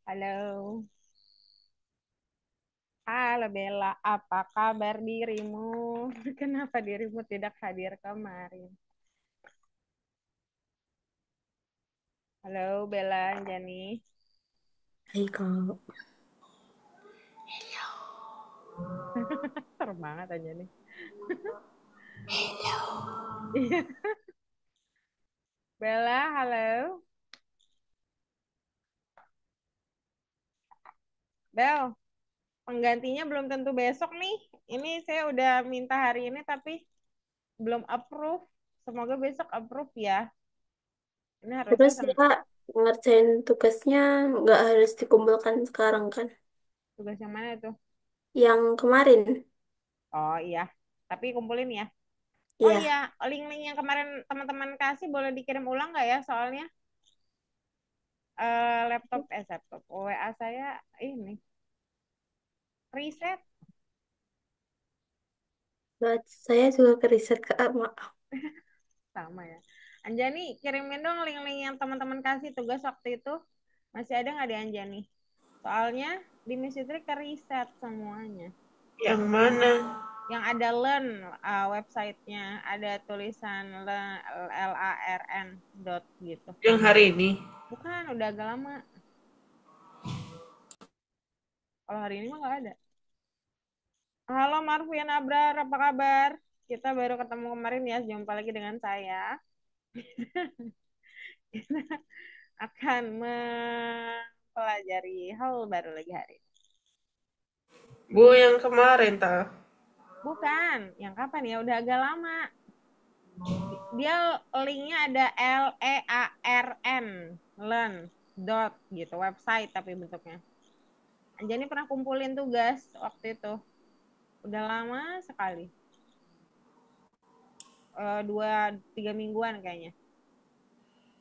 Halo, halo Bella, apa kabar dirimu? Kenapa dirimu tidak hadir kemarin? Halo Bella, Anjani. Hai kak, Serem banget Anjani. Iya, Bella, halo. Bel, penggantinya belum tentu besok nih. Ini saya udah minta hari ini tapi belum approve. Semoga besok approve ya. Ini harusnya terus kak ngerjain tugasnya nggak harus dikumpulkan sekarang kan? tugas yang mana tuh? Yang kemarin, Oh iya, tapi kumpulin ya. Oh iya, ya. link-link yang kemarin teman-teman kasih boleh dikirim ulang nggak ya? Soalnya laptop WA saya ini reset Buat saya juga ke riset kak, maaf. sama ya. Anjani kirimin dong link-link yang teman-teman kasih tugas waktu itu, masih ada nggak di Anjani? Soalnya di Miss Fitri ke reset semuanya. Yang mana? Yang ada learn, websitenya ada tulisan LARN dot gitu. Yang hari ini? Bukan, udah agak lama. Kalau hari ini mah nggak ada. Halo Marvian Abrar, apa kabar? Kita baru ketemu kemarin ya, jumpa lagi dengan saya. Akan mempelajari hal baru lagi hari ini. Bu yang kemarin tak? Bukan, yang kapan ya? Udah agak lama. Dia linknya ada LEARN, learn, dot gitu, website tapi bentuknya. Anjani pernah kumpulin tugas waktu itu. Udah lama sekali. 2-3 mingguan kayaknya.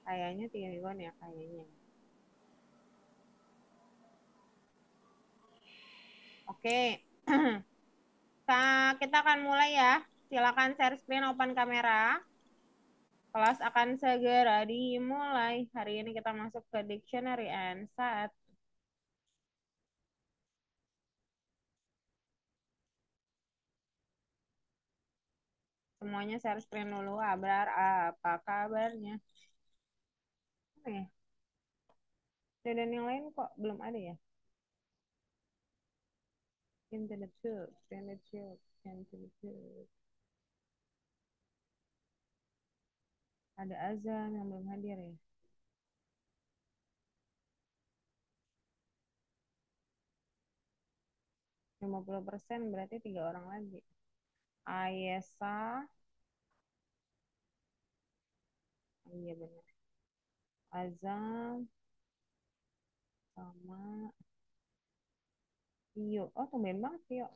Kayaknya 3 mingguan ya kayaknya. Oke, kita akan mulai ya. Silakan share screen, open kamera. Kelas akan segera dimulai. Hari ini kita masuk ke dictionary and sat. Semuanya share screen dulu. Abrar, apa kabarnya? Apa ya? Dan yang lain kok belum ada ya? Into the tube, into the tube, into the tube. Ada Azam yang belum hadir ya? 50% berarti 3 orang lagi. Ayesa, iya benar. Azam sama Tio. Oh, tumben banget Tio.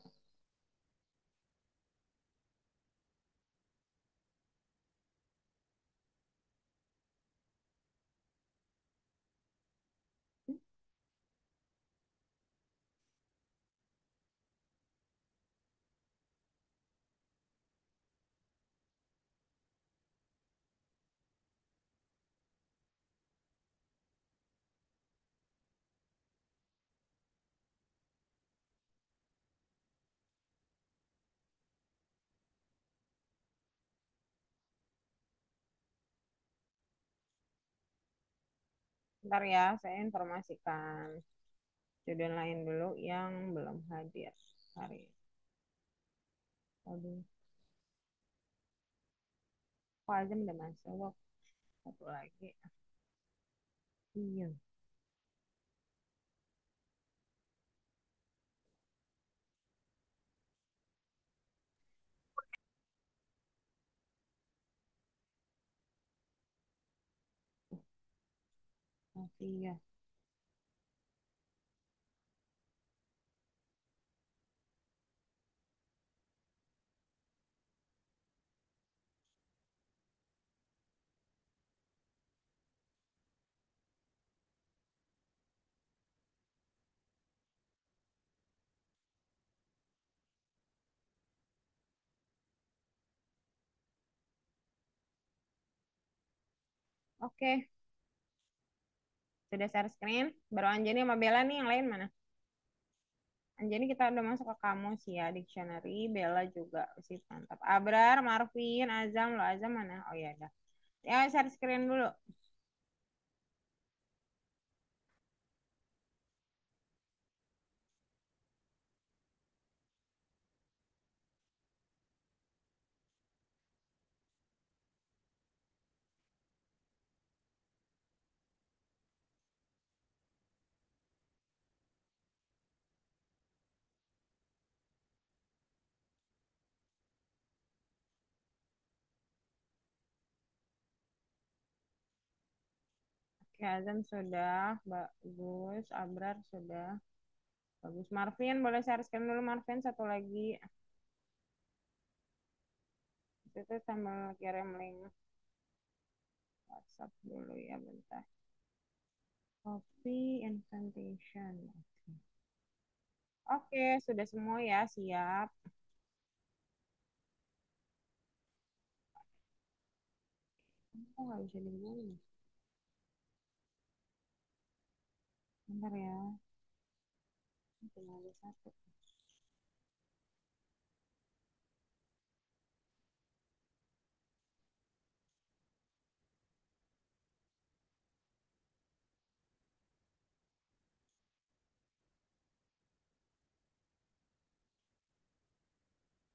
Ntar ya, saya informasikan student lain dulu yang belum hadir hari ini. Aduh, kok aja udah masuk. Satu lagi. Iya, masih ya. Oke, Sudah share screen? Baru Anjani sama Bella nih, yang lain mana? Anjani kita udah masuk ke kamus ya, dictionary. Bella juga, sih mantap. Abrar, Marvin, Azam, lo Azam mana? Oh iya dah. Ya share screen dulu. Oke, Azam sudah, bagus. Abrar sudah, bagus. Marvin, boleh share screen dulu Marvin, satu lagi. Itu sambil kirim link WhatsApp dulu ya, bentar. Copy invitation. Oke, sudah semua ya, siap. Kok nggak bisa dihubungin? Bentar ya, cuma ada satu.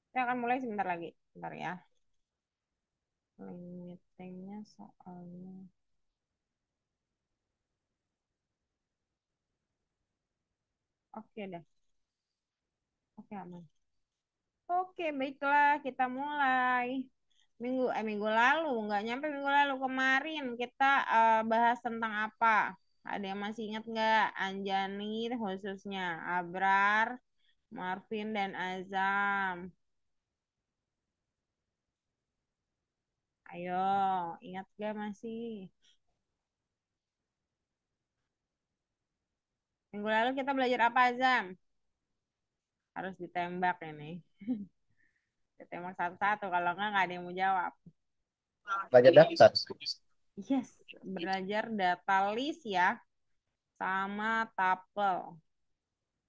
Saya akan mulai sebentar lagi. Bentar ya. Link meetingnya soalnya. Oke dah. Oke aman. Oke, baiklah kita mulai. Minggu lalu, nggak nyampe minggu lalu kemarin kita bahas tentang apa? Ada yang masih ingat nggak? Anjani khususnya, Abrar, Marvin dan Azam. Ayo, ingat gak masih? Minggu lalu kita belajar apa, Azam? Harus ditembak ini. Ditembak satu-satu, kalau nggak ada yang mau jawab. Belajar daftar. Yes, belajar data list ya, sama tapel.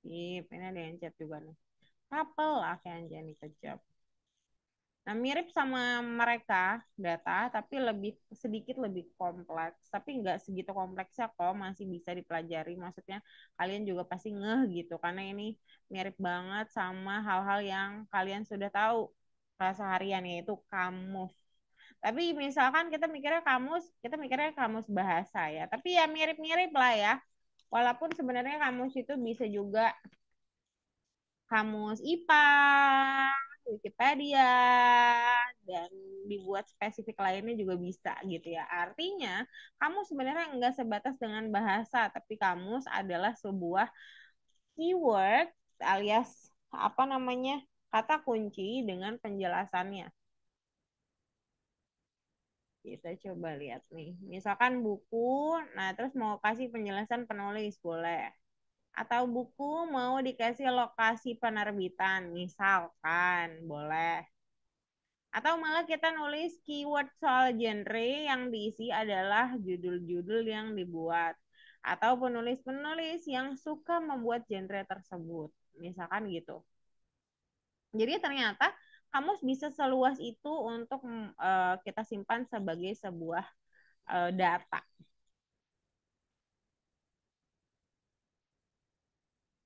Ini ada yang chat juga nih. Tapel, akhirnya jadi kejap. Nah, mirip sama mereka data, tapi sedikit lebih kompleks. Tapi nggak segitu kompleksnya kok, masih bisa dipelajari. Maksudnya kalian juga pasti ngeh gitu, karena ini mirip banget sama hal-hal yang kalian sudah tahu seharian, yaitu kamus. Tapi misalkan kita mikirnya kamus bahasa ya. Tapi ya mirip-mirip lah ya. Walaupun sebenarnya kamus itu bisa juga kamus IPA, Wikipedia, dan dibuat spesifik lainnya juga bisa gitu ya. Artinya, kamus sebenarnya enggak sebatas dengan bahasa, tapi kamus adalah sebuah keyword alias apa namanya, kata kunci dengan penjelasannya. Kita coba lihat nih. Misalkan buku, nah terus mau kasih penjelasan penulis, boleh. Atau buku mau dikasih lokasi penerbitan, misalkan, boleh. Atau malah kita nulis keyword soal genre yang diisi adalah judul-judul yang dibuat. Atau penulis-penulis yang suka membuat genre tersebut. Misalkan gitu. Jadi ternyata kamus bisa seluas itu untuk kita simpan sebagai sebuah data.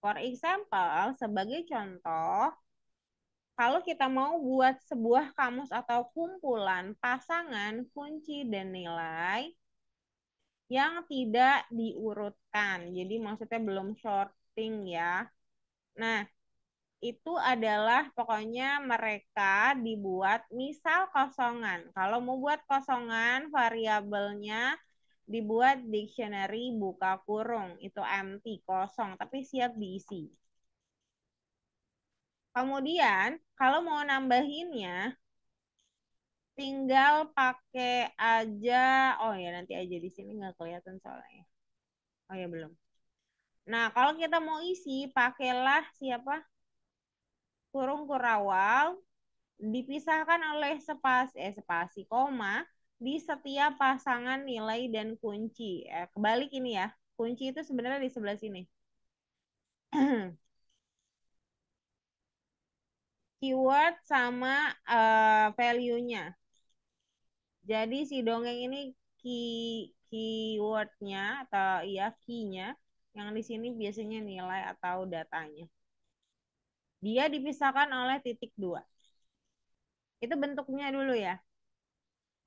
For example, sebagai contoh, kalau kita mau buat sebuah kamus atau kumpulan pasangan, kunci, dan nilai yang tidak diurutkan. Jadi maksudnya belum sorting ya. Nah, itu adalah pokoknya mereka dibuat misal kosongan. Kalau mau buat kosongan, variabelnya dibuat dictionary buka kurung. Itu empty, kosong, tapi siap diisi. Kemudian, kalau mau nambahinnya, tinggal pakai aja. Oh ya, nanti aja di sini nggak kelihatan soalnya. Oh ya, belum. Nah, kalau kita mau isi, pakailah siapa? Kurung kurawal, dipisahkan oleh spasi, koma, di setiap pasangan nilai dan kunci. Kebalik ini ya. kunci itu sebenarnya di sebelah sini. Keyword sama value-nya. Jadi si dongeng ini keywordnya atau ya key-nya yang di sini biasanya nilai atau datanya. Dia dipisahkan oleh titik 2. Itu bentuknya dulu ya.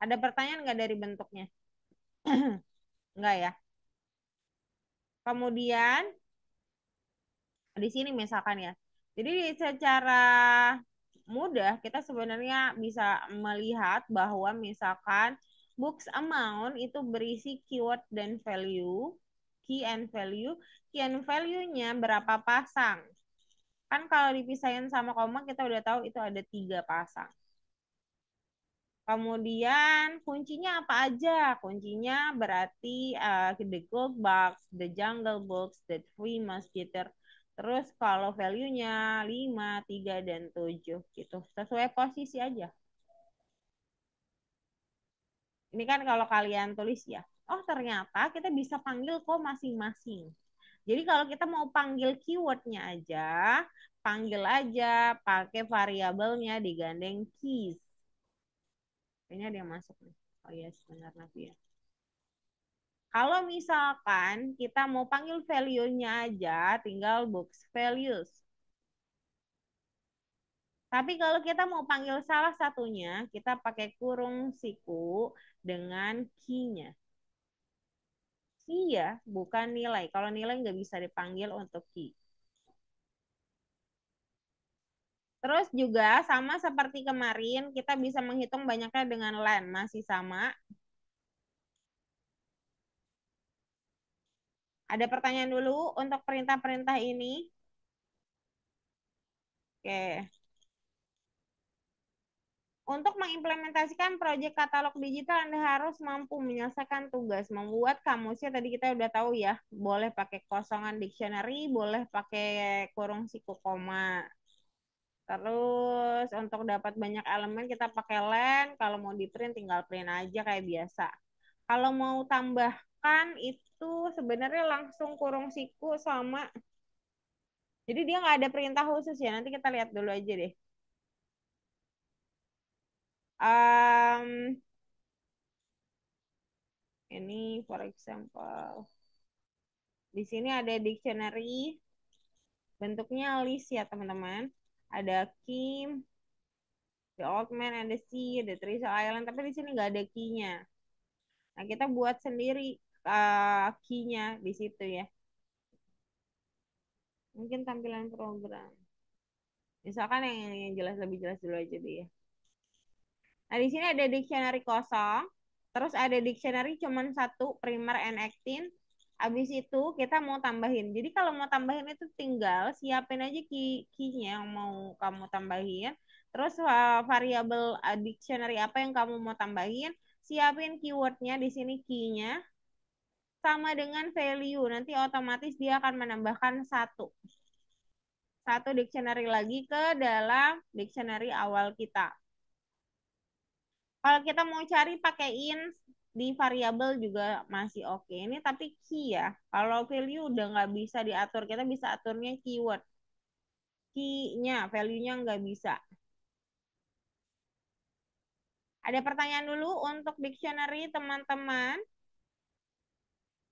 Ada pertanyaan nggak dari bentuknya? Enggak ya. Kemudian di sini misalkan ya. Jadi secara mudah kita sebenarnya bisa melihat bahwa misalkan books amount itu berisi keyword dan value, key and value. Key and value-nya berapa pasang. Kan kalau dipisahin sama koma kita udah tahu itu ada 3 pasang. Kemudian kuncinya apa aja? Kuncinya berarti the gold box, the jungle box, the three musketeer. Terus kalau value-nya 5, 3, dan 7 gitu. Sesuai posisi aja. Ini kan kalau kalian tulis ya. Oh ternyata kita bisa panggil kok masing-masing. Jadi kalau kita mau panggil keywordnya aja, panggil aja pakai variabelnya digandeng keys. Kayaknya ada yang masuk nih. Oh iya, sebentar Nafi ya. Kalau misalkan kita mau panggil value-nya aja, tinggal box values. Tapi kalau kita mau panggil salah satunya, kita pakai kurung siku dengan key-nya. Key ya, bukan nilai. Kalau nilai nggak bisa dipanggil untuk key. Terus juga sama seperti kemarin, kita bisa menghitung banyaknya dengan len. Masih sama. Ada pertanyaan dulu untuk perintah-perintah ini? Oke. Untuk mengimplementasikan proyek katalog digital, Anda harus mampu menyelesaikan tugas. Membuat kamusnya tadi kita udah tahu ya, boleh pakai kosongan dictionary, boleh pakai kurung siku koma. Terus untuk dapat banyak elemen kita pakai len, kalau mau di print tinggal print aja kayak biasa. Kalau mau tambahkan itu sebenarnya langsung kurung siku sama. Jadi dia nggak ada perintah khusus ya, nanti kita lihat dulu aja deh. Ini for example. Di sini ada dictionary. Bentuknya list ya teman-teman. Ada Kim, The Old Man and the Sea, The Treasure Island. Tapi di sini nggak ada key-nya. Nah kita buat sendiri key-nya di situ ya. Mungkin tampilan program. Misalkan yang jelas lebih jelas dulu aja deh ya. Nah di sini ada dictionary kosong. Terus ada dictionary cuman satu, primer and actin. Habis itu kita mau tambahin. Jadi kalau mau tambahin itu tinggal siapin aja key-nya yang mau kamu tambahin. Terus variabel dictionary apa yang kamu mau tambahin. Siapin keywordnya di sini key-nya. Sama dengan value. Nanti otomatis dia akan menambahkan satu. Satu dictionary lagi ke dalam dictionary awal kita. Kalau kita mau cari pakai int di variabel juga masih oke. Ini tapi key ya. Kalau value udah nggak bisa diatur. Kita bisa aturnya keyword. Key-nya, value-nya nggak bisa. Ada pertanyaan dulu untuk dictionary teman-teman.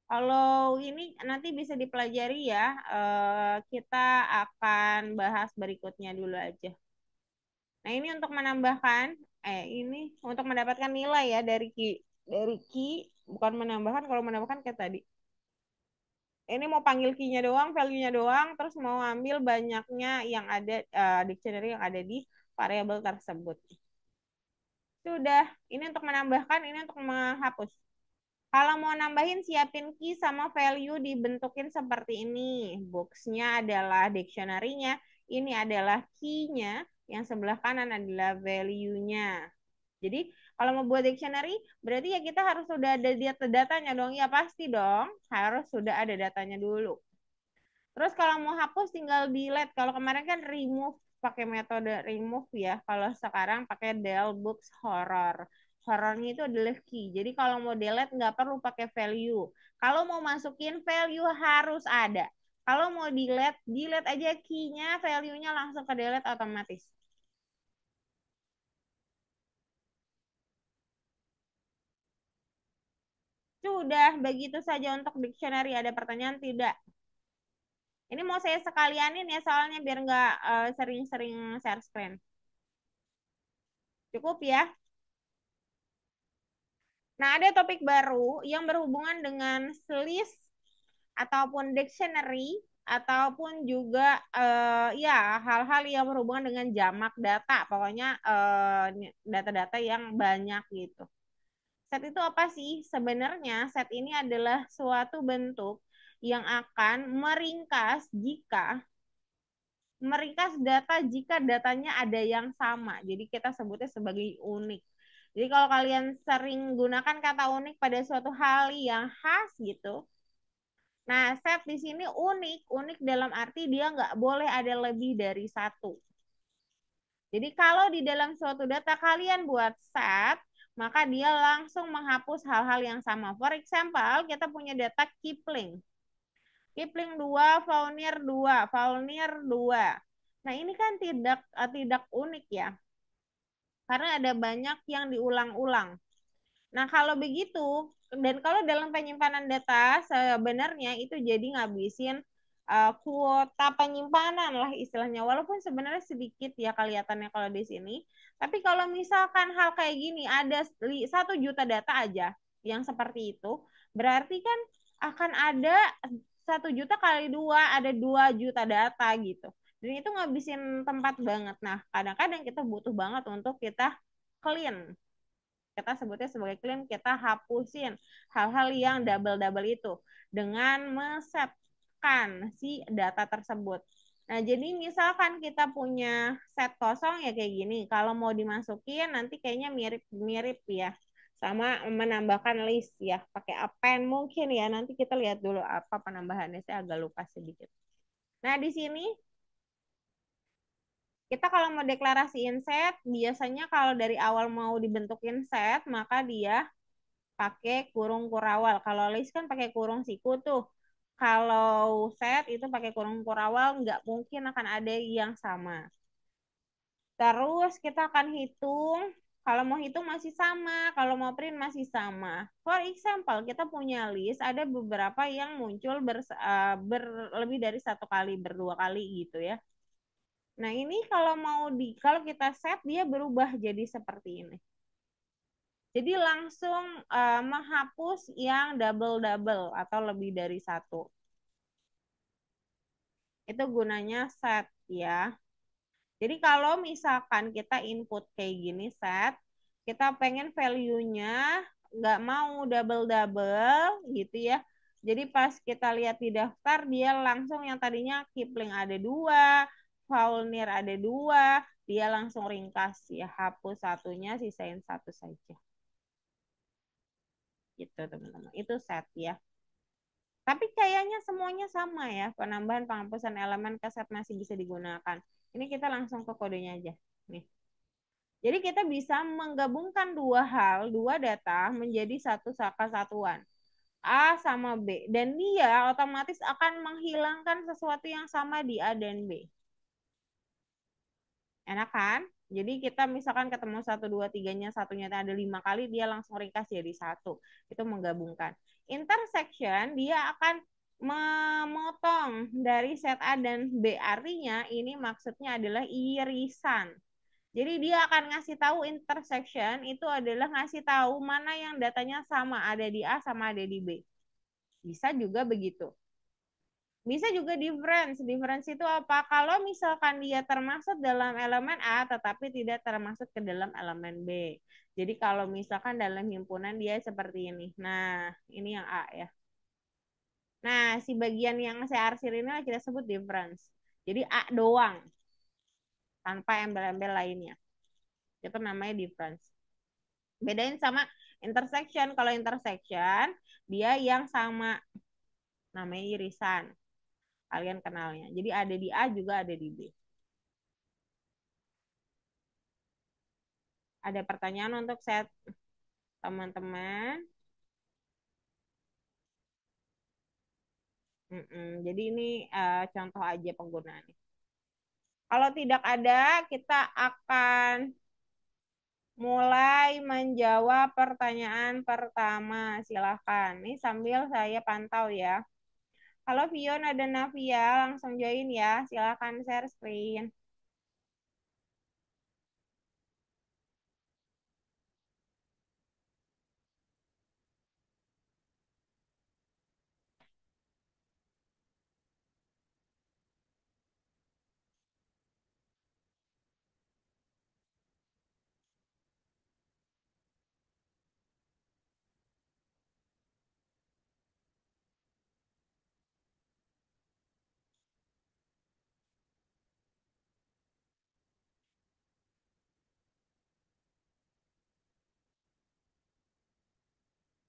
Kalau ini nanti bisa dipelajari ya. Kita akan bahas berikutnya dulu aja. Nah ini untuk menambahkan, ini untuk mendapatkan nilai ya dari key, bukan menambahkan. Kalau menambahkan kayak tadi. Ini mau panggil key-nya doang, value-nya doang, terus mau ambil banyaknya yang ada dictionary yang ada di variabel tersebut. Sudah, ini untuk menambahkan, ini untuk menghapus. Kalau mau nambahin, siapin key sama value dibentukin seperti ini. Box-nya adalah dictionary-nya, ini adalah key-nya, yang sebelah kanan adalah value-nya. Jadi kalau mau buat dictionary, berarti ya kita harus sudah ada datanya dong. Ya pasti dong, harus sudah ada datanya dulu. Terus kalau mau hapus tinggal delete. Kalau kemarin kan remove, pakai metode remove ya. Kalau sekarang pakai del books horror. Horornya itu adalah key. Jadi kalau mau delete nggak perlu pakai value. Kalau mau masukin value harus ada. Kalau mau delete, delete aja key-nya, value-nya langsung ke delete otomatis. Sudah, begitu saja untuk dictionary. Ada pertanyaan tidak? Ini mau saya sekalianin ya soalnya biar nggak sering-sering share screen. Cukup ya? Nah, ada topik baru yang berhubungan dengan list ataupun dictionary ataupun juga ya hal-hal yang berhubungan dengan jamak data. Pokoknya data-data yang banyak gitu. Set itu apa sih? Sebenarnya set ini adalah suatu bentuk yang akan meringkas data jika datanya ada yang sama. Jadi kita sebutnya sebagai unik. Jadi kalau kalian sering gunakan kata unik pada suatu hal yang khas gitu, nah set di sini unik. Unik dalam arti dia nggak boleh ada lebih dari satu. Jadi kalau di dalam suatu data kalian buat set, maka dia langsung menghapus hal-hal yang sama. For example, kita punya data Kipling. Kipling 2, Faulkner 2, Faulkner 2. Nah, ini kan tidak unik ya. Karena ada banyak yang diulang-ulang. Nah, kalau begitu, dan kalau dalam penyimpanan data, sebenarnya itu jadi ngabisin kuota penyimpanan lah istilahnya. Walaupun sebenarnya sedikit ya kelihatannya kalau di sini. Tapi kalau misalkan hal kayak gini, ada 1 juta data aja yang seperti itu, berarti kan akan ada 1 juta kali 2, ada 2 juta data gitu. Dan itu ngabisin tempat banget. Nah, kadang-kadang kita butuh banget untuk kita clean, kita sebutnya sebagai clean, kita hapusin hal-hal yang double-double itu dengan mesetkan si data tersebut. Nah, jadi misalkan kita punya set kosong ya kayak gini, kalau mau dimasukin nanti kayaknya mirip-mirip ya sama menambahkan list ya, pakai append mungkin ya. Nanti kita lihat dulu apa penambahannya, saya agak lupa sedikit. Nah, di sini kita kalau mau deklarasiin set, biasanya kalau dari awal mau dibentukin set, maka dia pakai kurung kurawal. Kalau list kan pakai kurung siku tuh. Kalau set itu pakai kurung kurawal, nggak mungkin akan ada yang sama. Terus kita akan hitung, kalau mau hitung masih sama, kalau mau print masih sama. For example, kita punya list, ada beberapa yang muncul lebih dari 1 kali, berdua kali gitu ya. Nah ini kalau kita set, dia berubah jadi seperti ini. Jadi langsung menghapus yang double-double atau lebih dari satu. Itu gunanya set ya. Jadi kalau misalkan kita input kayak gini set, kita pengen value-nya nggak mau double-double gitu ya. Jadi pas kita lihat di daftar, dia langsung yang tadinya Kipling ada 2, Faulkner ada 2, dia langsung ringkas ya, hapus satunya, sisain satu saja. Gitu teman-teman, itu set ya. Tapi kayaknya semuanya sama ya, penambahan penghapusan elemen ke set masih bisa digunakan. Ini kita langsung ke kodenya aja nih. Jadi kita bisa menggabungkan dua data menjadi satu kesatuan, A sama B, dan dia otomatis akan menghilangkan sesuatu yang sama di A dan B. Enak kan? Jadi kita misalkan ketemu 1, 2, 3-nya, satunya ada 5 kali, dia langsung ringkas jadi 1. Itu menggabungkan. Intersection, dia akan memotong dari set A dan B. Artinya ini maksudnya adalah irisan. Jadi dia akan ngasih tahu intersection itu adalah ngasih tahu mana yang datanya sama, ada di A sama ada di B. Bisa juga begitu. Bisa juga difference. Difference itu apa? Kalau misalkan dia termasuk dalam elemen A tetapi tidak termasuk ke dalam elemen B. Jadi kalau misalkan dalam himpunan dia seperti ini. Nah, ini yang A ya. Nah, si bagian yang saya arsir ini kita sebut difference. Jadi A doang. Tanpa embel-embel lainnya. Itu namanya difference. Bedain sama intersection. Kalau intersection, dia yang sama. Namanya irisan. Kalian kenalnya. Jadi ada di A juga ada di B. Ada pertanyaan untuk set teman-teman. Jadi ini contoh aja penggunaannya. Kalau tidak ada, kita akan mulai menjawab pertanyaan pertama. Silahkan. Ini sambil saya pantau ya. Halo Fiona dan Navia, langsung join ya. Silahkan share screen.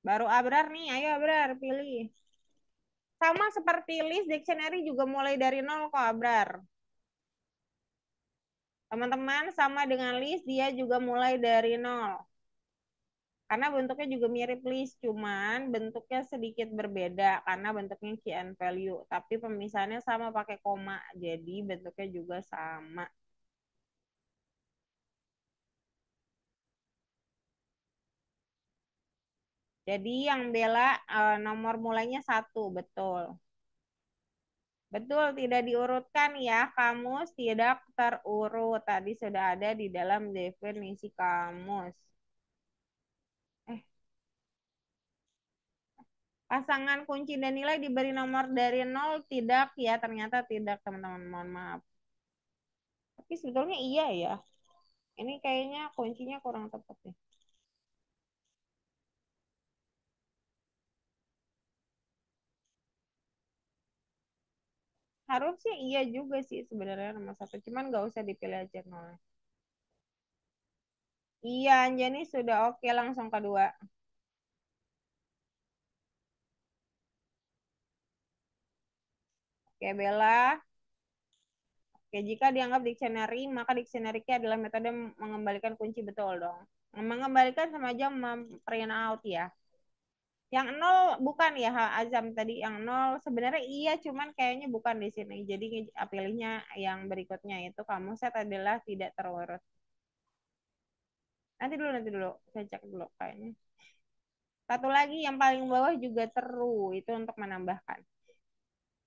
Baru Abrar nih, ayo Abrar pilih. Sama seperti list dictionary juga mulai dari nol kok Abrar. Teman-teman sama dengan list dia juga mulai dari nol. Karena bentuknya juga mirip list, cuman bentuknya sedikit berbeda karena bentuknya key and value. Tapi pemisahannya sama pakai koma, jadi bentuknya juga sama. Jadi yang bela nomor mulainya 1, betul. Betul, tidak diurutkan ya. Kamus tidak terurut. Tadi sudah ada di dalam definisi kamus. Pasangan kunci dan nilai diberi nomor dari 0 tidak ya. Ternyata tidak teman-teman. Mohon maaf. Tapi sebetulnya iya ya. Ini kayaknya kuncinya kurang tepat ya. Harusnya iya juga sih sebenarnya nomor 1. Cuman nggak usah dipilih aja 0. Iya, Anjani sudah oke langsung kedua. Oke, Bella. Oke, jika dianggap dictionary, maka dictionary key adalah metode mengembalikan kunci, betul dong. Mengembalikan sama aja print out ya. Yang 0 bukan ya, Azam tadi yang 0 sebenarnya iya, cuman kayaknya bukan di sini. Jadi pilihnya yang berikutnya itu kamu set adalah tidak terurut. Nanti dulu. Saya cek dulu kayaknya. Satu lagi yang paling bawah juga true, itu untuk menambahkan.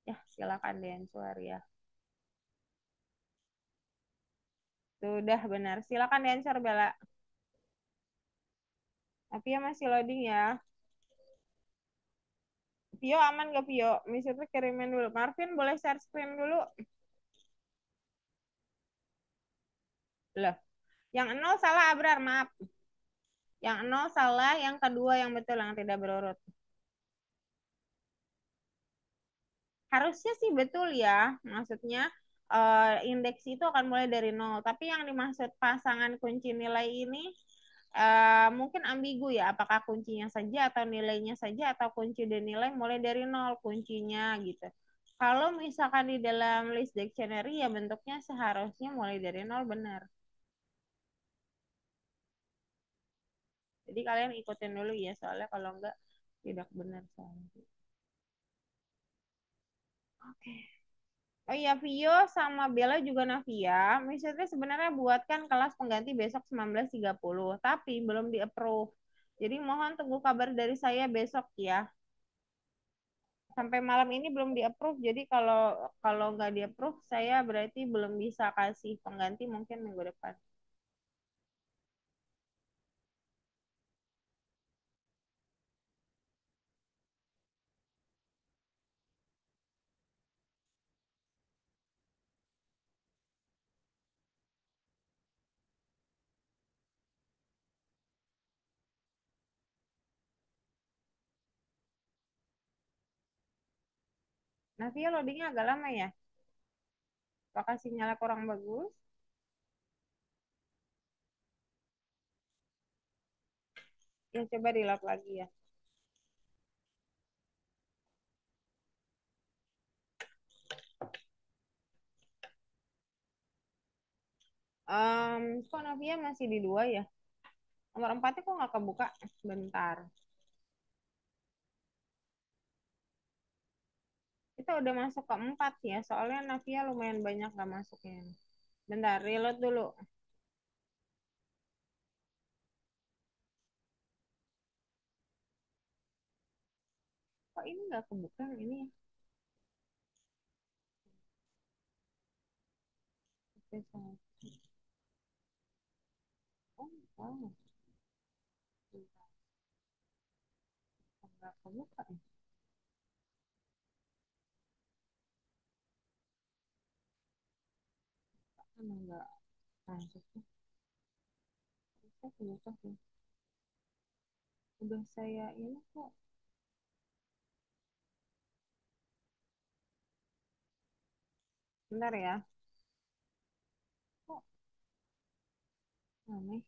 Ya, silakan Denswar ya. Sudah benar. Silakan Denswar Bella. Tapi ya masih loading ya. Vio aman gak Vio? Misalnya kirimin dulu. Marvin boleh share screen dulu. Loh. Yang 0 salah Abrar, maaf. Yang 0 salah, yang kedua yang betul, yang tidak berurut. Harusnya sih betul ya. Maksudnya indeks itu akan mulai dari 0. Tapi yang dimaksud pasangan kunci nilai ini mungkin ambigu ya. Apakah kuncinya saja atau nilainya saja atau kunci dan nilai mulai dari 0 kuncinya gitu. Kalau misalkan di dalam list dictionary ya bentuknya seharusnya mulai dari 0 benar. Jadi kalian ikutin dulu ya, soalnya kalau enggak tidak benar soalnya. Oke. Oh iya, Vio sama Bella juga Navia. Misalnya sebenarnya buatkan kelas pengganti besok 19.30, tapi belum di-approve. Jadi mohon tunggu kabar dari saya besok ya. Sampai malam ini belum di-approve. Jadi kalau kalau nggak di-approve, saya berarti belum bisa kasih pengganti mungkin minggu depan. Navia loadingnya agak lama ya. Apakah sinyalnya kurang bagus? Ya coba di load lagi ya. Kok Navia masih di 2 ya? Nomor 4 kok nggak kebuka? Bentar. Kita udah masuk ke 4 ya, soalnya Navia lumayan banyak nggak masuknya. Bentar, reload dulu. Kok ini nggak kebuka yang ini ya? Oke, oh, oh, nggak kebuka ya? Emang nggak masuk sih. Bisa kebuka sih. Udah saya ini kok. Bentar ya. Kok aneh?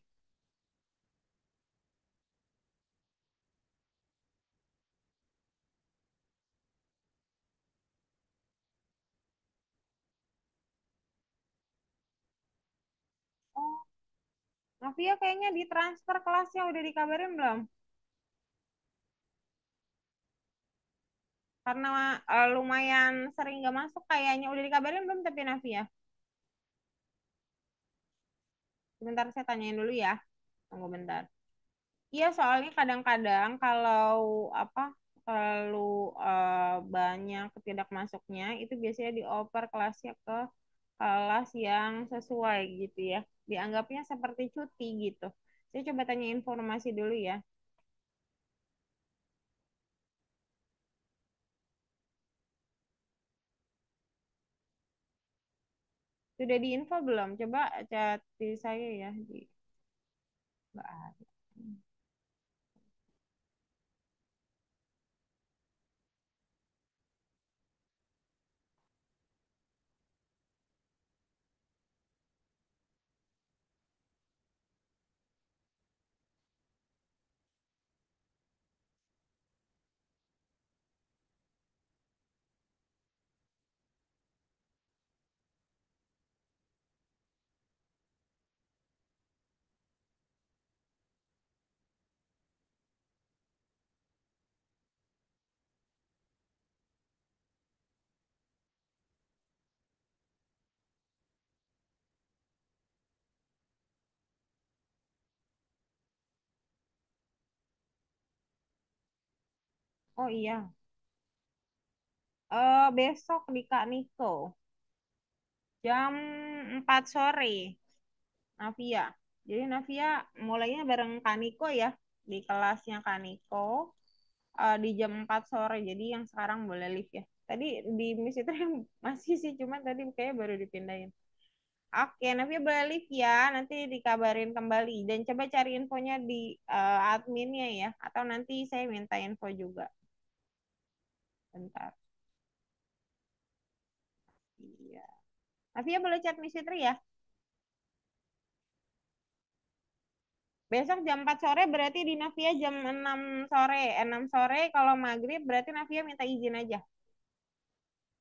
Oh, Navia kayaknya ditransfer kelasnya udah dikabarin belum? Karena lumayan sering nggak masuk kayaknya. Udah dikabarin belum tapi Navia? Sebentar saya tanyain dulu ya. Tunggu bentar. Iya, soalnya kadang-kadang kalau apa terlalu banyak ketidakmasuknya itu biasanya dioper kelasnya ke kelas yang sesuai gitu ya. Dianggapnya seperti cuti gitu. Saya coba tanya informasi dulu ya. Sudah diinfo belum? Coba chat di saya ya. Nggak ada. Oh iya. Besok di Kak Niko. Jam 4 sore. Navia. Jadi Navia mulainya bareng Kaniko ya di kelasnya Kaniko di jam 4 sore. Jadi yang sekarang boleh live ya. Tadi di Miss itu yang masih sih, cuman tadi kayaknya baru dipindahin. Oke, Navia boleh live ya. Nanti dikabarin kembali dan coba cari infonya di adminnya ya. Atau nanti saya minta info juga. Bentar. Iya. Navia boleh chat Miss Fitri ya. Besok jam 4 sore berarti di Navia jam 6 sore. 6 sore kalau maghrib berarti Navia minta izin aja.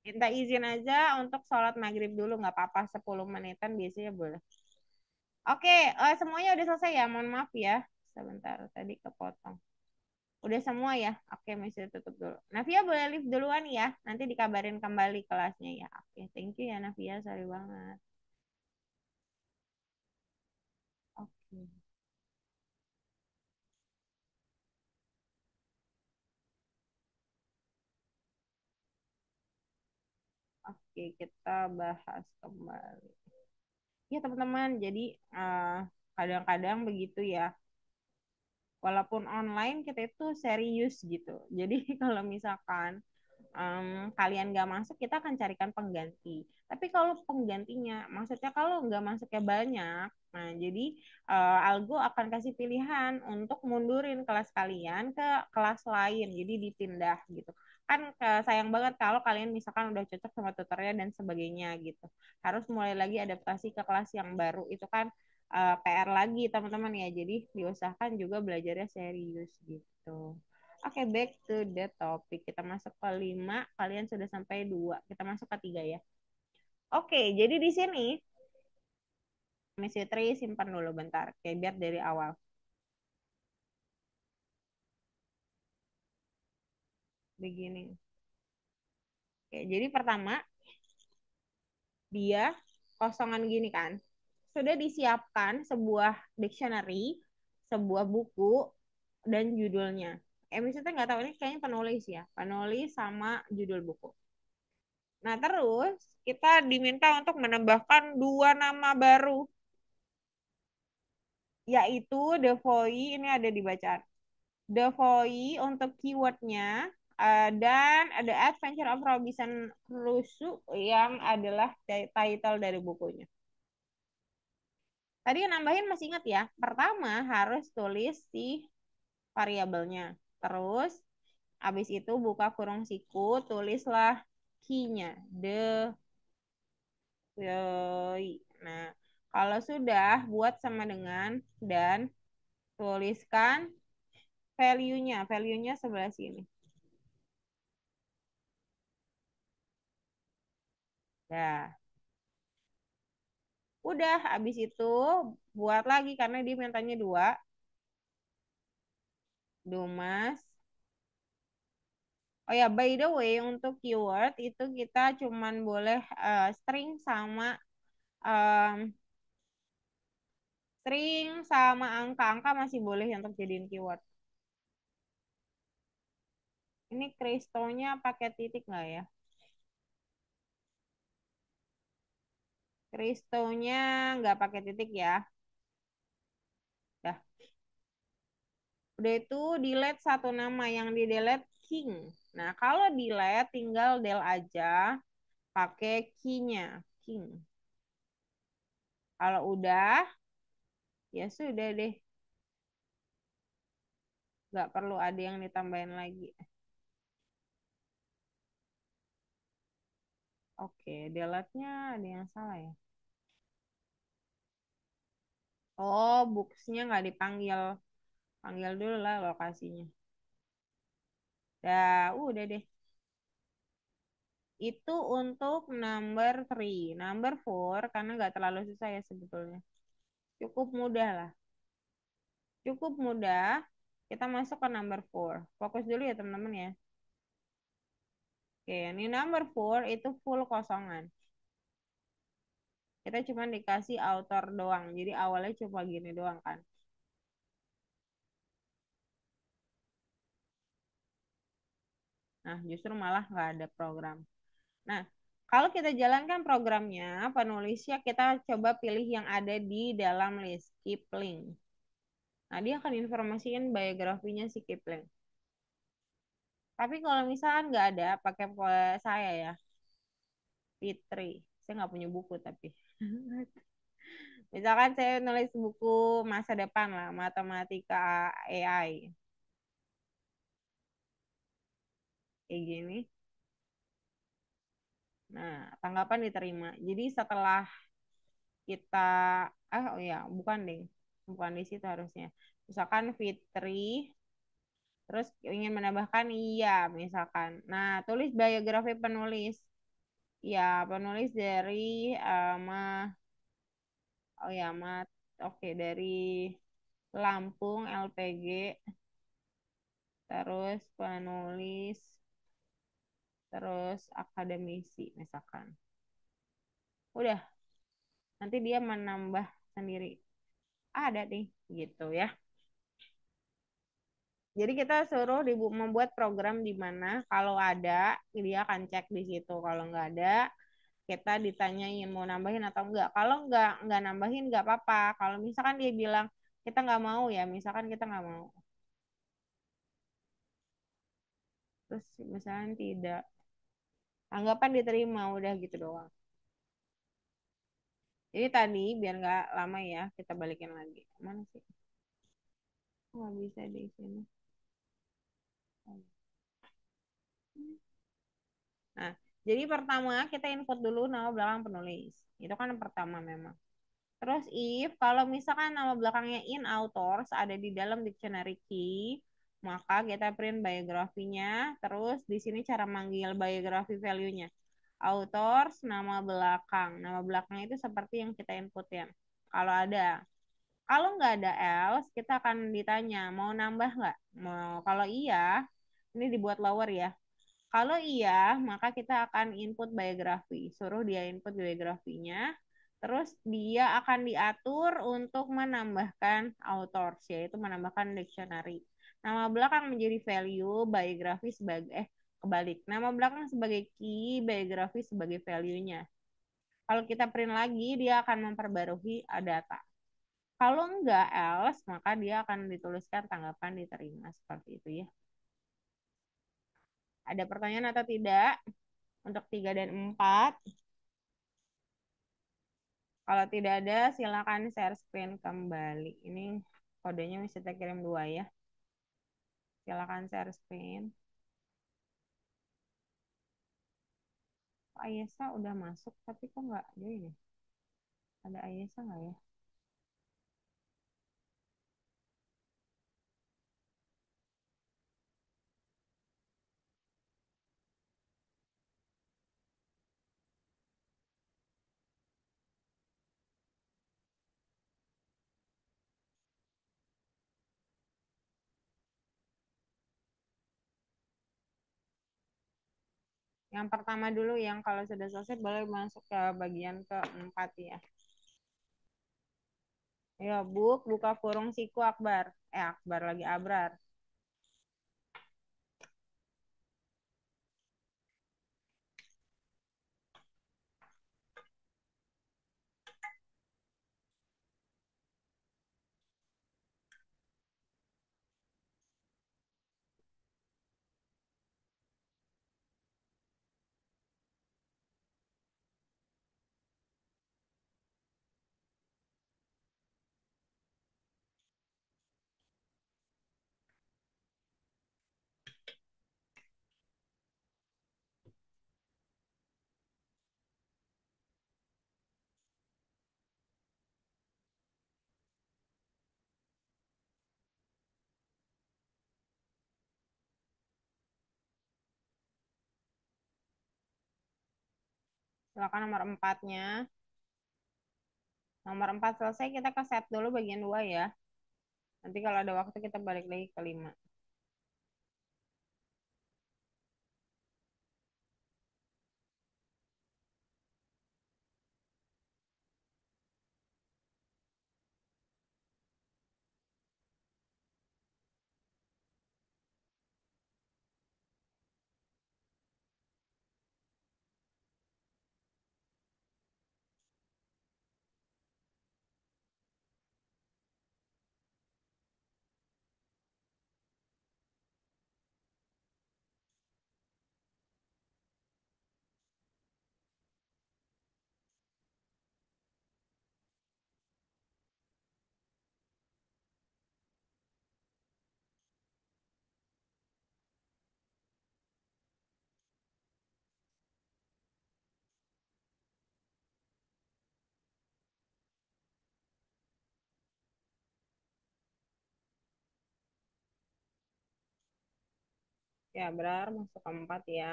Minta izin aja untuk sholat maghrib dulu. Nggak apa-apa 10 menitan biasanya boleh. Oke, semuanya udah selesai ya. Mohon maaf ya. Sebentar, tadi kepotong. Udah semua ya? Oke, masih tutup dulu. Navia boleh leave duluan ya. Nanti dikabarin kembali kelasnya ya. Oke, thank you ya Navia. Sorry banget. Oke. Oke, kita bahas kembali. Ya teman-teman, jadi kadang-kadang begitu ya. Walaupun online kita itu serius gitu. Jadi kalau misalkan kalian nggak masuk, kita akan carikan pengganti. Tapi kalau penggantinya, maksudnya kalau nggak masuknya banyak, nah jadi Algo akan kasih pilihan untuk mundurin kelas kalian ke kelas lain, jadi dipindah gitu. Kan sayang banget kalau kalian misalkan udah cocok sama tutornya dan sebagainya gitu. Harus mulai lagi adaptasi ke kelas yang baru, itu kan PR lagi teman-teman ya. Jadi diusahakan juga belajarnya serius gitu. Oke, back to the topic. Kita masuk ke 5, kalian sudah sampai 2. Kita masuk ke 3 ya. Oke, jadi di sini Miss Fitri simpan dulu bentar. Oke, biar dari awal. beginning. Oke, jadi pertama dia kosongan gini kan. Sudah disiapkan sebuah dictionary, sebuah buku, dan judulnya. Misalnya nggak tahu ini kayaknya penulis ya. Penulis sama judul buku. Nah, terus kita diminta untuk menambahkan 2 nama baru. Yaitu The Voice, ini ada di bacaan. The Voice untuk keywordnya, dan ada Adventure of Robinson Crusoe yang adalah title dari bukunya. Tadi nambahin masih ingat ya. Pertama harus tulis si variabelnya. Terus habis itu buka kurung siku, tulislah key-nya. Nah, kalau sudah buat sama dengan dan tuliskan value-nya. Value-nya sebelah sini. Nah, udah habis itu buat lagi karena dia mintanya 2. Dumas. Oh ya, by the way, untuk keyword itu kita cuman boleh string sama angka-angka masih boleh untuk jadiin keyword. Ini Kristonya pakai titik nggak ya? Kristonya nggak pakai titik ya. Dah. Udah itu delete 1 nama yang di delete King. Nah, kalau delete tinggal del aja pakai key-nya, King. Kalau udah, ya sudah deh. Nggak perlu ada yang ditambahin lagi. Oke, delete-nya ada yang salah ya. Oh, books-nya nggak dipanggil. Panggil dulu lah lokasinya. Udah deh. Itu untuk number 3. Number 4, karena nggak terlalu susah ya sebetulnya. Cukup mudah lah. Cukup mudah. Kita masuk ke number 4. Fokus dulu ya teman-teman ya. Oke, ini number 4 itu full kosongan. Kita cuma dikasih author doang. Jadi awalnya cuma gini doang kan. Nah, justru malah nggak ada program. Nah, kalau kita jalankan programnya, penulisnya kita coba pilih yang ada di dalam list, Kipling. Nah, dia akan informasiin biografinya si Kipling. Tapi kalau misalkan nggak ada, pakai saya ya, Fitri. Saya nggak punya buku tapi. Misalkan saya nulis buku masa depan lah, matematika AI. Kayak gini. Nah, tanggapan diterima. Jadi setelah kita, oh ya, bukan deh. Bukan di situ harusnya. Misalkan Fitri, terus ingin menambahkan iya, misalkan. Nah, tulis biografi penulis. Ya, penulis dari oh ya, oke, dari Lampung LPG, terus penulis, terus akademisi, misalkan. Udah, nanti dia menambah sendiri. Ada nih, gitu ya. Jadi kita suruh membuat program di mana kalau ada, dia akan cek di situ. Kalau nggak ada, kita ditanyain mau nambahin atau enggak. Kalau nggak nambahin nggak apa-apa. Kalau misalkan dia bilang kita nggak mau ya, misalkan kita nggak mau. Terus misalkan tidak, anggapan diterima udah gitu doang. Jadi tadi biar nggak lama ya, kita balikin lagi. Mana sih? Nggak bisa di sini. Nah, jadi pertama kita input dulu nama belakang penulis. Itu kan yang pertama memang. Terus if kalau misalkan nama belakangnya in authors ada di dalam dictionary key, maka kita print biografinya. Terus di sini cara manggil biografi value-nya. Authors, nama belakang. Nama belakang itu seperti yang kita inputin. Kalau ada. Kalau nggak ada else, kita akan ditanya, mau nambah nggak? Mau, kalau iya, ini dibuat lower ya. Kalau iya, maka kita akan input biografi. Suruh dia input biografinya. Terus dia akan diatur untuk menambahkan authors, yaitu menambahkan dictionary. Nama belakang menjadi value, biografi sebagai, kebalik. Nama belakang sebagai key, biografi sebagai value-nya. Kalau kita print lagi, dia akan memperbarui data. Kalau enggak else, maka dia akan dituliskan tanggapan diterima. Seperti itu ya. Ada pertanyaan atau tidak? Untuk 3 dan 4. Kalau tidak ada, silakan share screen kembali. Ini kodenya mesti kita kirim 2 ya. Silakan share screen. Ayesa udah masuk, tapi kok nggak join ya? Ada Ayesa nggak ya? Yang pertama dulu, yang kalau sudah selesai boleh masuk ke bagian keempat ya. Ya, buka kurung siku Akbar. Akbar lagi Abrar. Silakan nomor 4-nya. Nomor 4 selesai, kita ke set dulu bagian 2 ya. Nanti kalau ada waktu kita balik lagi ke 5. Ya, benar masuk ke 4 ya.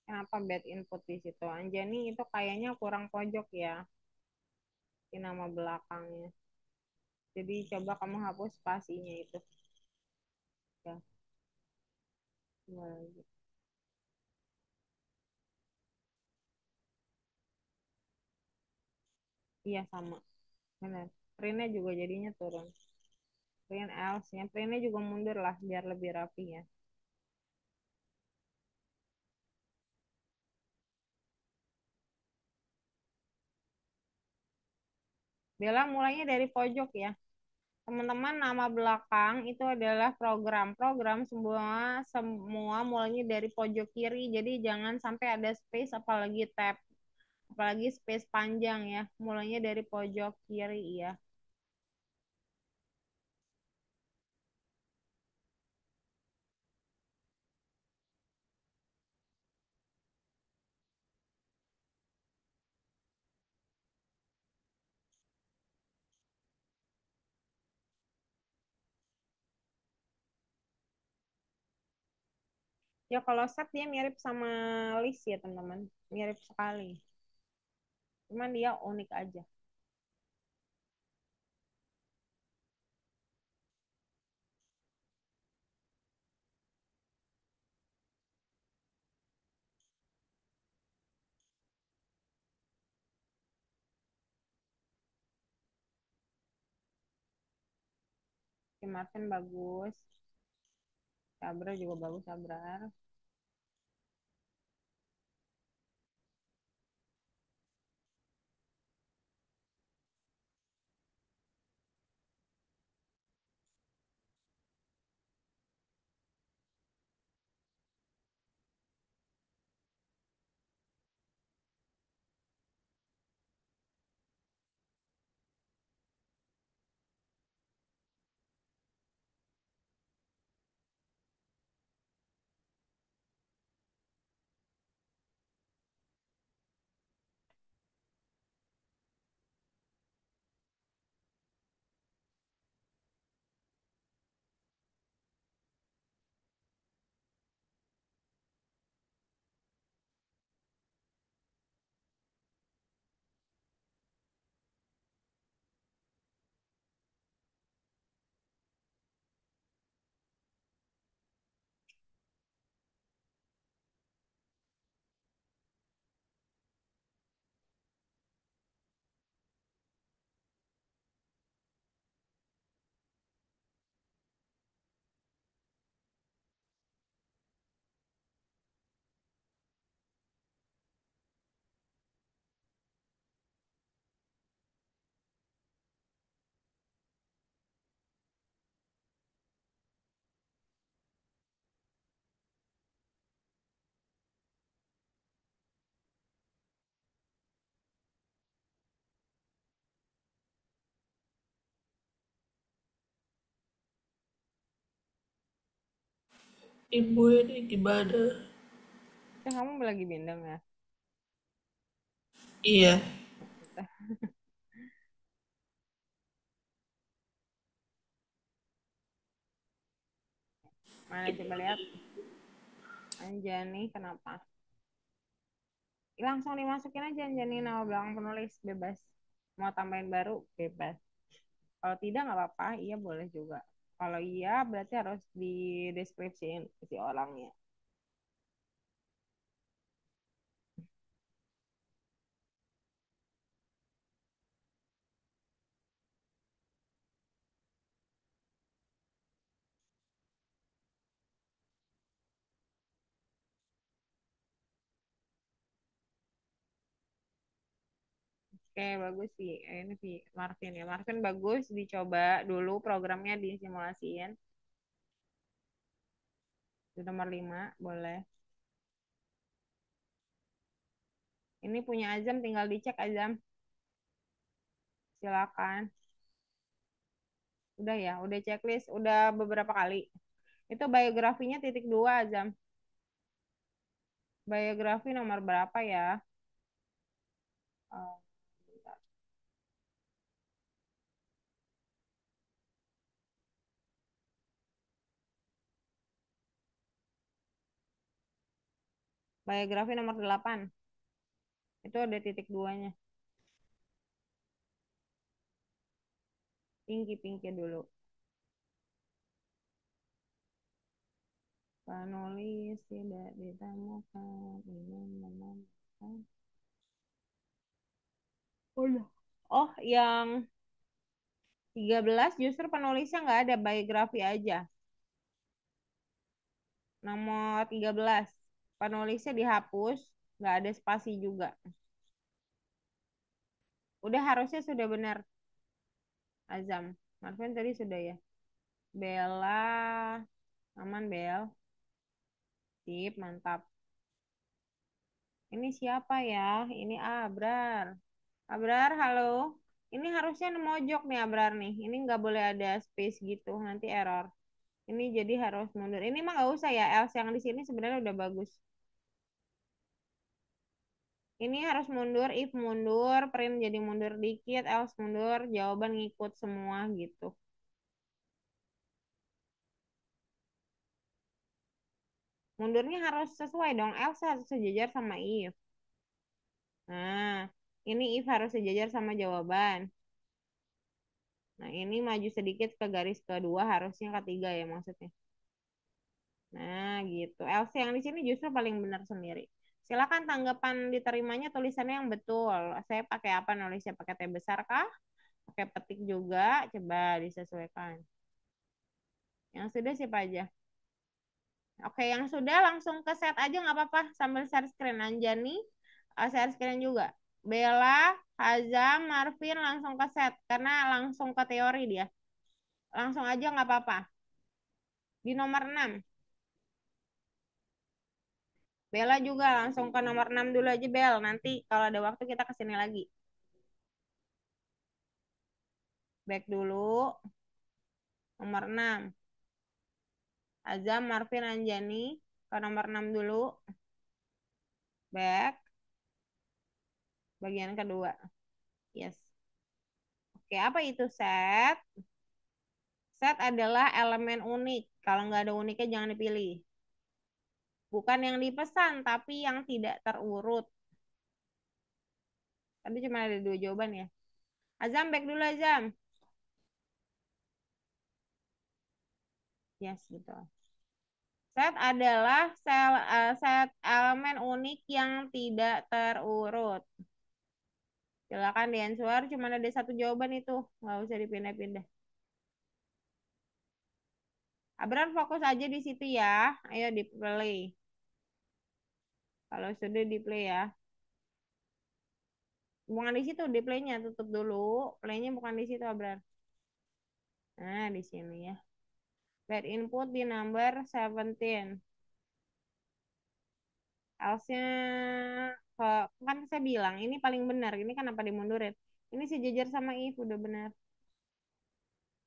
Kenapa bad input di situ? Anjani itu kayaknya kurang pojok ya. Di nama belakangnya. Jadi coba kamu hapus spasinya itu. Ya, dua lagi. Iya sama. Benar. Printnya juga jadinya turun. Print else-nya. Printnya juga mundur lah biar lebih rapi ya. Bella mulainya dari pojok ya. Teman-teman, nama belakang itu adalah program. Program semua mulainya dari pojok kiri. Jadi jangan sampai ada space apalagi tab. Apalagi space panjang ya. Mulainya dari pojok kiri ya. Ya kalau set dia mirip sama list ya teman-teman. Mirip sekali. Cuman dia unik aja. Si Martin bagus. Sabra juga bagus Sabrar. Ibu ini gimana? Kamu lagi bindeng ya? Iya, Mana coba lihat. Anjani kenapa? Langsung dimasukin aja Anjani nama belakang penulis bebas. Mau tambahin baru bebas. Kalau tidak nggak apa-apa, iya boleh juga. Kalau iya berarti harus di deskripsiin si orangnya. Oke, bagus sih. Ini sih Marvin ya. Marvin bagus, dicoba dulu programnya disimulasiin. Itu nomor 5 boleh. Ini punya Azam, tinggal dicek Azam. Silakan. Udah ya, udah checklist, udah beberapa kali. Itu biografinya titik 2 Azam. Biografi nomor berapa ya? Oh, bentar. Biografi nomor 8. Itu ada titik 2-nya. Pinky dulu. Penulis tidak ditemukan. Ini menemukan. Udah. Oh, yang 13 justru penulisnya nggak ada, biografi aja. Nomor 13. Penulisnya dihapus, nggak ada spasi juga. Udah harusnya sudah benar, Azam. Marvin tadi sudah ya. Bella, aman Bel. Sip, mantap. Ini siapa ya? Ini Abrar. Abrar, halo. Ini harusnya mojok nih Abrar nih. Ini nggak boleh ada space gitu, nanti error. Ini jadi harus mundur. Ini mah nggak usah ya, else yang di sini sebenarnya udah bagus. Ini harus mundur, if mundur, print jadi mundur dikit, else mundur, jawaban ngikut semua gitu. Mundurnya harus sesuai dong. Else harus sejajar sama if. Nah, ini if harus sejajar sama jawaban. Nah, ini maju sedikit ke garis kedua, harusnya ketiga ya maksudnya. Nah, gitu. Else yang di sini justru paling benar sendiri. Silakan tanggapan diterimanya tulisannya yang betul. Saya pakai apa nulisnya? Pakai T besar kah? Pakai petik juga? Coba disesuaikan. Yang sudah siapa aja? Oke, yang sudah langsung ke set aja nggak apa-apa sambil share screen. Anjani, share screen juga. Bella, Hazam, Marvin langsung ke set karena langsung ke teori dia. Langsung aja nggak apa-apa. Di nomor 6. Bella juga langsung ke nomor 6 dulu aja Bel. Nanti kalau ada waktu kita kesini lagi. Back dulu. Nomor 6. Azam, Marvin, Anjani. Ke nomor 6 dulu. Back. Bagian kedua. Yes. Oke, apa itu set? Set adalah elemen unik. Kalau nggak ada uniknya jangan dipilih. Bukan yang dipesan, tapi yang tidak terurut. Tadi cuma ada 2 jawaban ya. Azam, back dulu Azam. Yes, gitu. Set adalah set elemen unik yang tidak terurut. Silakan di answer, cuma ada 1 jawaban itu. Nggak usah dipindah-pindah. Abrar fokus aja di situ ya. Ayo di play. Kalau sudah di play ya. Bukan di situ, di playnya tutup dulu. Playnya bukan di situ, Abrar. Nah, di sini ya. Bad input di number 17. Else-nya kan saya bilang ini paling benar. Ini kan apa dimundurin? Ini sejajar sama if udah benar.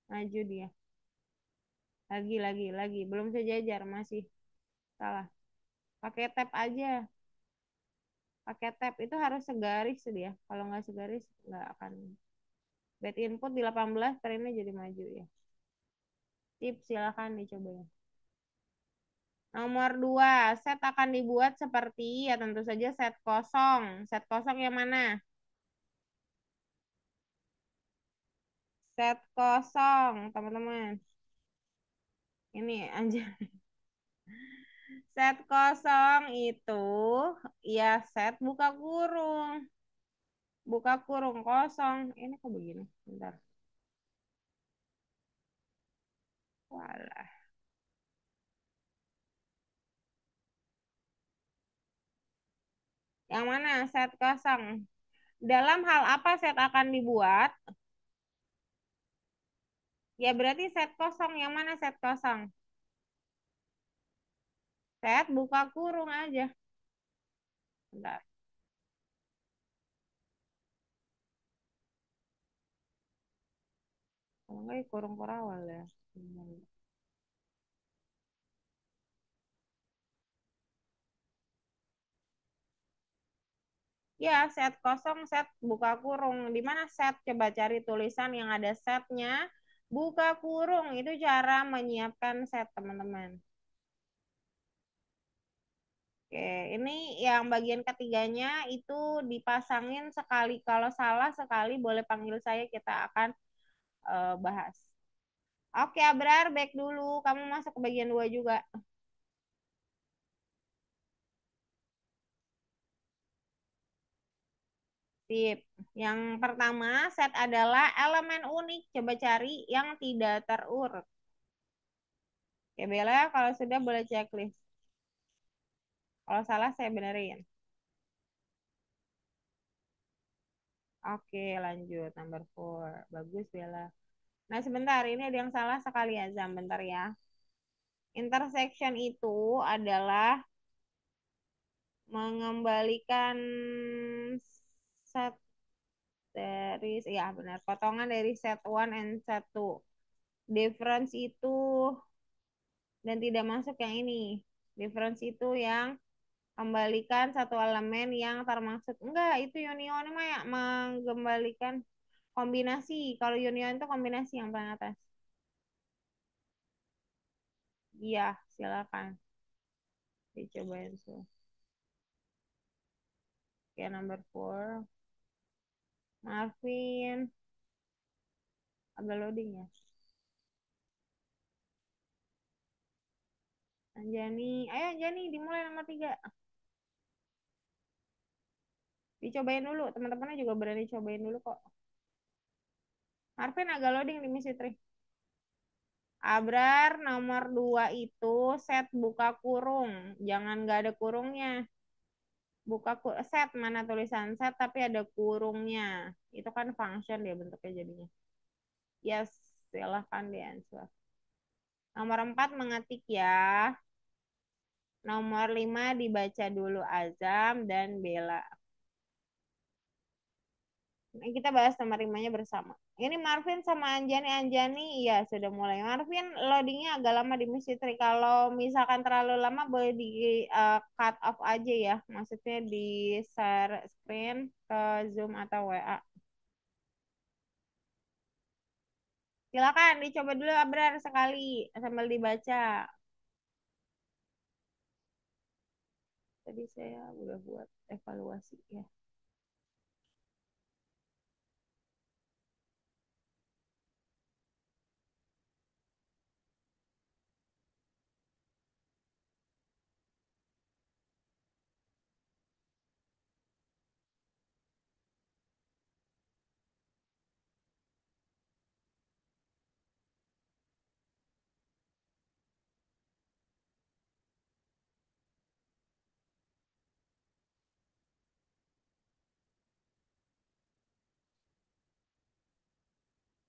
Maju dia. Lagi. Belum sejajar, masih salah. Pakai tab aja. Pakai tab itu harus segaris dia. Kalau nggak segaris nggak akan. Bad input di 18 trennya jadi maju ya. Tips silakan dicoba ya. Nomor 2, set akan dibuat seperti ya tentu saja set kosong. Set kosong yang mana? Set kosong, teman-teman. Ini aja. Set kosong itu ya set buka kurung. Buka kurung kosong. Ini kok begini? Bentar. Walah. Yang mana? Set kosong. Dalam hal apa set akan dibuat? Ya berarti set kosong. Yang mana set kosong? Set buka kurung aja. Bentar. Kalau enggak ya kurung kurawal ya. Ya, set kosong, set buka kurung. Di mana set? Coba cari tulisan yang ada setnya. Buka kurung. Itu cara menyiapkan set, teman-teman. Oke, ini yang bagian ketiganya itu dipasangin sekali. Kalau salah sekali boleh panggil saya, kita akan bahas. Oke, Abrar, back dulu. Kamu masuk ke bagian 2 juga. Sip. Yang pertama, set adalah elemen unik. Coba cari yang tidak terurut. Oke, Bella, kalau sudah boleh checklist. Kalau salah saya benerin. Oke, lanjut. Number 4. Bagus, Bella. Nah, sebentar. Ini ada yang salah sekali ya, Zam. Bentar ya. Intersection itu adalah mengembalikan set dari, ya benar, potongan dari set 1 and set 2. Difference itu, dan tidak masuk yang ini. Difference itu yang kembalikan satu elemen yang termaksud. Enggak, itu union mah ya, mengembalikan kombinasi. Kalau union itu kombinasi yang paling atas. Iya, silakan. Dicobain tuh. Oke, number 4. Marvin. Agak loading ya. Anjani. Ayo Anjani, dimulai nomor 3. Dicobain dulu. Teman-temannya juga berani cobain dulu kok. Marvin agak loading di Miss Fitri. Abrar nomor 2 itu set buka kurung. Jangan nggak ada kurungnya. Buka set, mana tulisan set tapi ada kurungnya. Itu kan function dia bentuknya jadinya. Yes, silahkan di answer. Nomor 4 mengetik ya. Nomor 5 dibaca dulu Azam dan Bella. Ini kita bahas nomor 5-nya bersama. Ini Marvin sama Anjani. Anjani, iya sudah mulai. Marvin loadingnya agak lama di Miss Fitri. Kalau misalkan terlalu lama boleh di cut off aja ya. Maksudnya di share screen ke Zoom atau WA. Silakan dicoba dulu Abrar sekali sambil dibaca. Tadi saya udah buat evaluasi ya.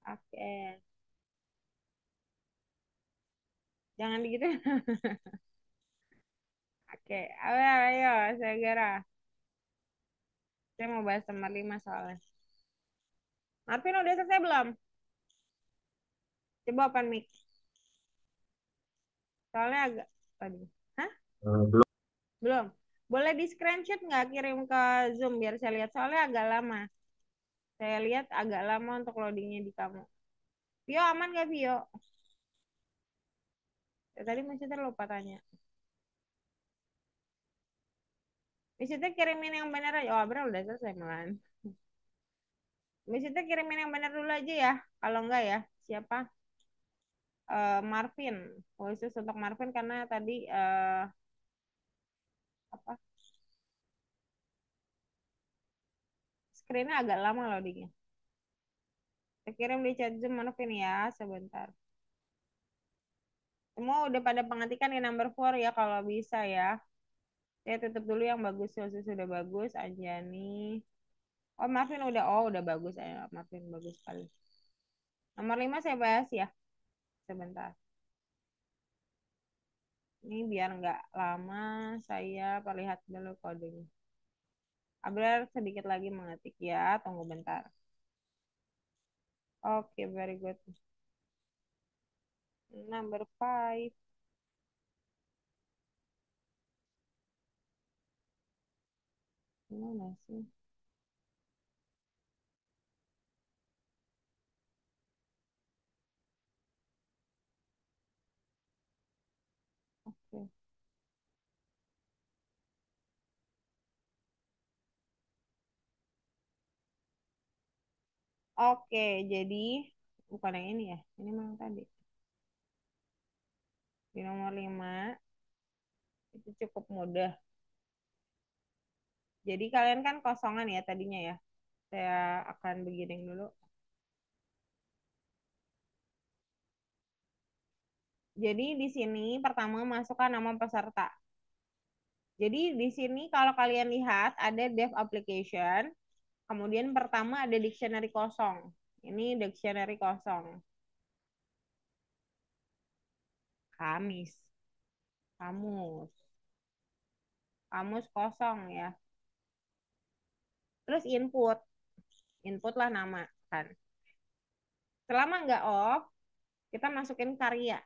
Oke. Jangan gitu. Oke, ayo, ayo, segera. Saya mau bahas nomor 5 soalnya. Marvin udah selesai belum? Coba open mic. Soalnya agak tadi. Hah? Belum. Belum. Boleh di screenshot nggak kirim ke Zoom biar saya lihat. Soalnya agak lama. Saya lihat agak lama untuk loadingnya di kamu. Vio aman nggak Vio? Ya, tadi masih terlupa tanya. Maksudnya kirimin yang bener aja. Oh, Abra udah selesai malahan. Maksudnya kirimin yang bener dulu aja ya. Kalau enggak ya, siapa? Marvin. Khusus untuk Marvin karena tadi apa? Screennya agak lama loadingnya. Saya kirim di chat Zoom Marvin ya, sebentar. Semua udah pada pengetikan di number 4 ya kalau bisa ya. Saya tutup dulu yang bagus, khusus sudah bagus. Anjani. Oh, Marvin udah. Oh, udah bagus. Marvin bagus sekali. Nomor 5 saya bahas ya. Sebentar. Ini biar nggak lama, saya perlihat dulu kodenya. Abrar sedikit lagi mengetik ya, tunggu bentar. Oke, very good. Number 5. Gimana sih? Oke. Oke, jadi bukan yang ini ya. Ini memang tadi. Di nomor 5 itu cukup mudah. Jadi kalian kan kosongan ya tadinya ya. Saya akan beginning dulu. Jadi di sini pertama masukkan nama peserta. Jadi di sini kalau kalian lihat ada dev application, kemudian pertama ada dictionary kosong. Ini dictionary kosong. Kamis. Kamus. Kamus kosong ya. Terus input. Input lah nama kan. Selama nggak off, kita masukin karya.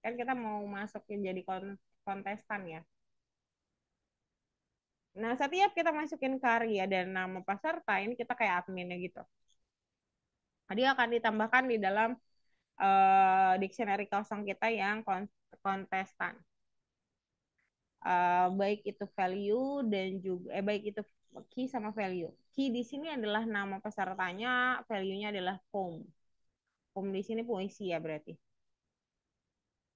Kan kita mau masukin jadi kontestan ya. Nah, setiap kita masukin karya dan nama peserta, ini kita kayak adminnya gitu. Dia akan ditambahkan di dalam dictionary kosong kita yang kontestan. baik itu value dan juga baik itu key sama value. Key di sini adalah nama pesertanya, value-nya adalah poem. Poem di sini puisi ya berarti.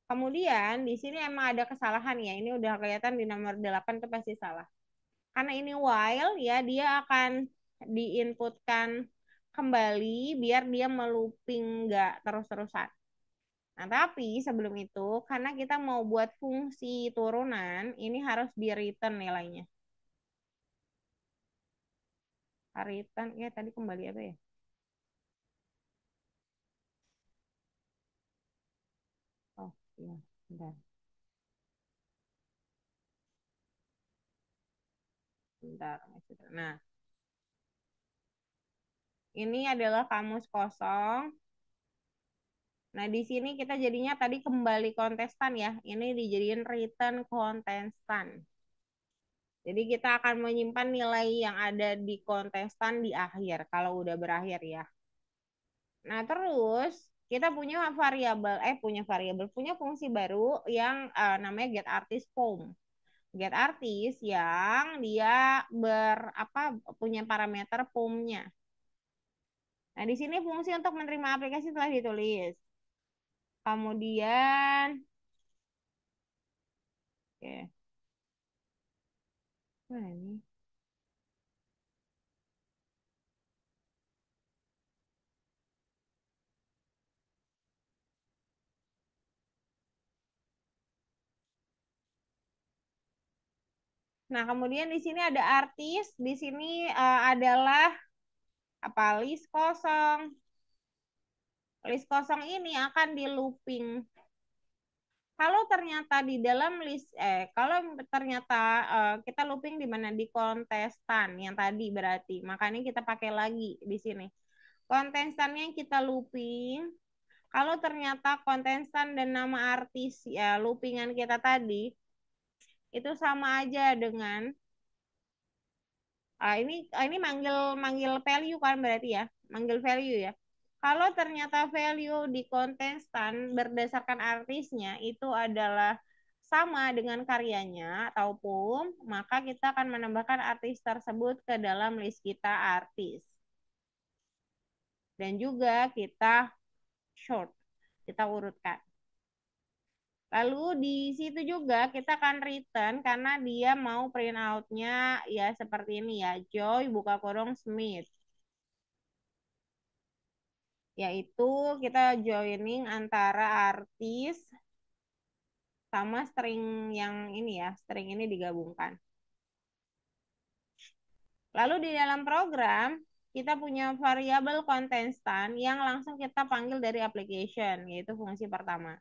Kemudian di sini emang ada kesalahan ya. Ini udah kelihatan di nomor 8 itu pasti salah. Karena ini while ya, dia akan diinputkan kembali biar dia melooping nggak terus-terusan. Nah, tapi sebelum itu, karena kita mau buat fungsi turunan, ini harus di return nilainya. Return, ya tadi kembali apa ya? Oh, iya, bentar. Bentar. Nah, ini adalah kamus kosong. Nah, di sini kita jadinya tadi kembali kontestan ya. Ini dijadiin return kontestan. Jadi kita akan menyimpan nilai yang ada di kontestan di akhir, kalau udah berakhir ya. Nah, terus kita punya fungsi baru yang namanya getArtistPoem. GetArtist yang dia punya parameter poem-nya. Nah, di sini fungsi untuk menerima aplikasi telah ditulis. Kemudian, oke. Mana ini? Nah, kemudian di sini ada artis, di sini adalah list kosong. List kosong ini akan di looping. Kalau ternyata di dalam kalau ternyata kita looping di mana di kontestan yang tadi berarti, makanya kita pakai lagi di sini. Kontestannya yang kita looping, kalau ternyata kontestan dan nama artis ya loopingan kita tadi itu sama aja dengan ini manggil manggil value kan berarti ya, manggil value ya. Kalau ternyata value di kontestan berdasarkan artisnya itu adalah sama dengan karyanya ataupun maka kita akan menambahkan artis tersebut ke dalam list kita artis. Dan juga kita short, kita urutkan. Lalu di situ juga kita akan return karena dia mau print out-nya ya seperti ini ya. Joy buka kurung Smith. Yaitu kita joining antara artis sama string yang ini ya. String ini digabungkan. Lalu di dalam program kita punya variabel kontestan yang langsung kita panggil dari application, yaitu fungsi pertama.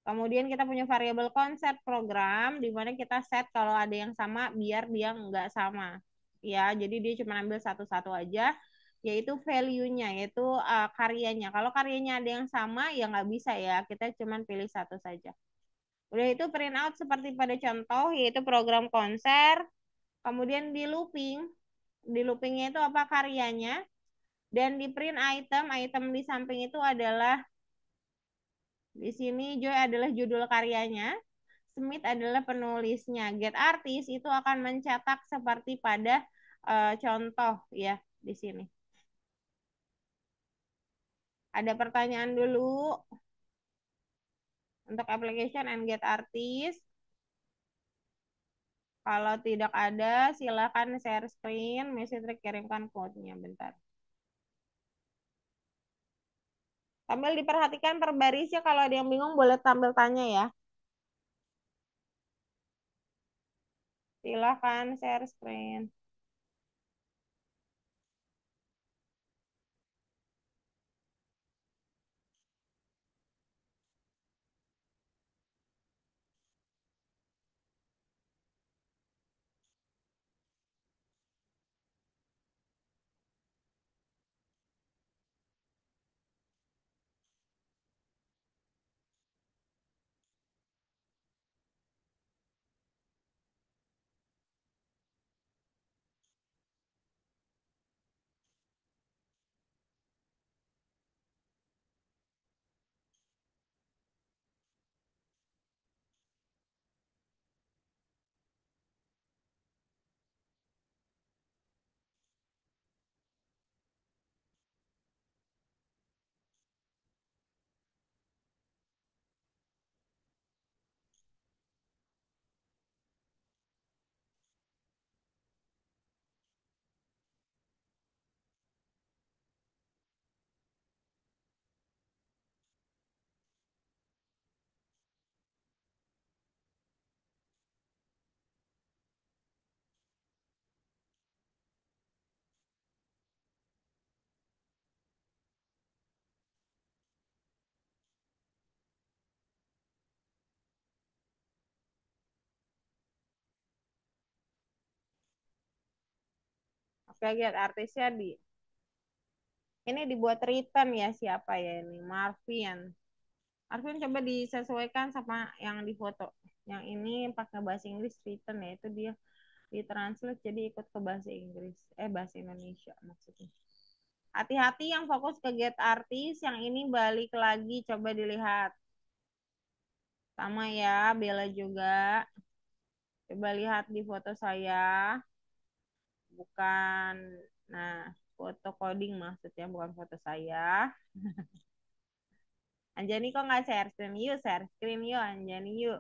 Kemudian kita punya variabel konsep program, di mana kita set kalau ada yang sama biar dia nggak sama. Ya, jadi dia cuma ambil satu-satu aja, yaitu value-nya, yaitu karyanya. Kalau karyanya ada yang sama, ya nggak bisa ya, kita cuma pilih satu saja. Udah itu print out seperti pada contoh, yaitu program konser, kemudian di looping. Di loopingnya itu apa karyanya, dan di print item di samping itu adalah di sini Joy adalah judul karyanya, Smith adalah penulisnya. Get Artist itu akan mencetak seperti pada contoh ya di sini. Ada pertanyaan dulu untuk application and Get Artist. Kalau tidak ada, silakan share screen. Messi kirimkan code-nya bentar. Sambil diperhatikan per barisnya, kalau ada yang bingung boleh tampil tanya ya. Silakan share screen. ke get artisnya ini dibuat return ya, siapa ya ini? Marvin. Marvin coba disesuaikan sama yang di foto. Yang ini pakai bahasa Inggris return ya, itu dia ditranslate jadi ikut ke bahasa Inggris. Bahasa Indonesia maksudnya. Hati-hati yang fokus ke get artis, yang ini balik lagi, coba dilihat. Sama ya, Bella juga. Coba lihat di foto saya. Bukan, nah, foto coding maksudnya, bukan foto saya. Anjani kok nggak share screen yuk Anjani yuk.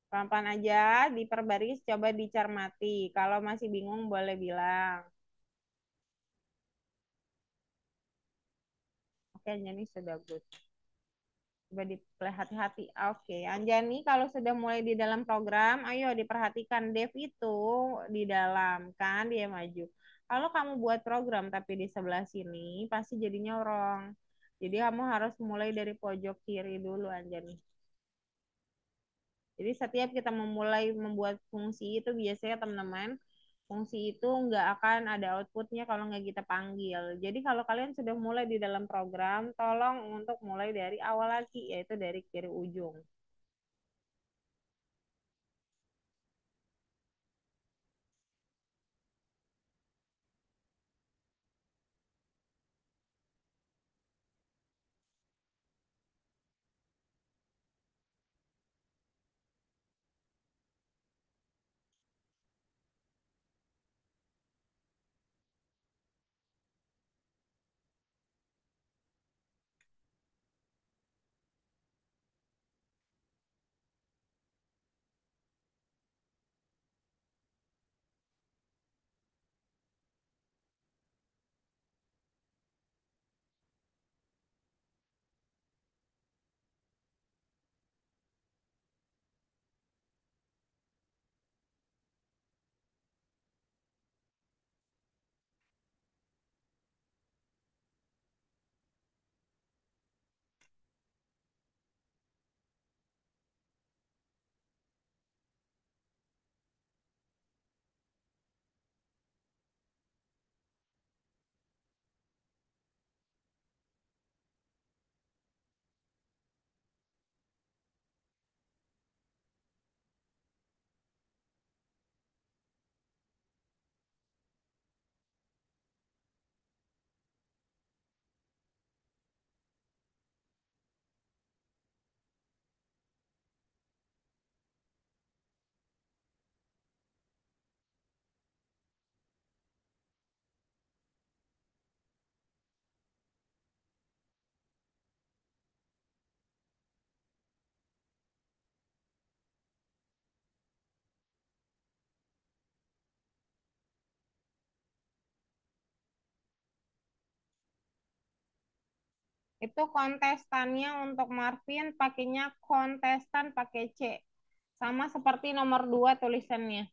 Pelan-pelan aja, diperbaris, coba dicermati. Kalau masih bingung boleh bilang. Oke, Anjani sudah good. Coba di hati-hati. Oke, Anjani kalau sudah mulai di dalam program, ayo diperhatikan. Dev itu di dalam, kan dia maju. Kalau kamu buat program tapi di sebelah sini, pasti jadinya wrong. Jadi kamu harus mulai dari pojok kiri dulu, Anjani. Jadi setiap kita memulai membuat fungsi itu biasanya teman-teman, fungsi itu nggak akan ada outputnya kalau nggak kita panggil. Jadi kalau kalian sudah mulai di dalam program, tolong untuk mulai dari awal lagi, yaitu dari kiri ujung. Itu kontestannya untuk Marvin pakainya kontestan pakai C. Sama seperti nomor 2 tulisannya.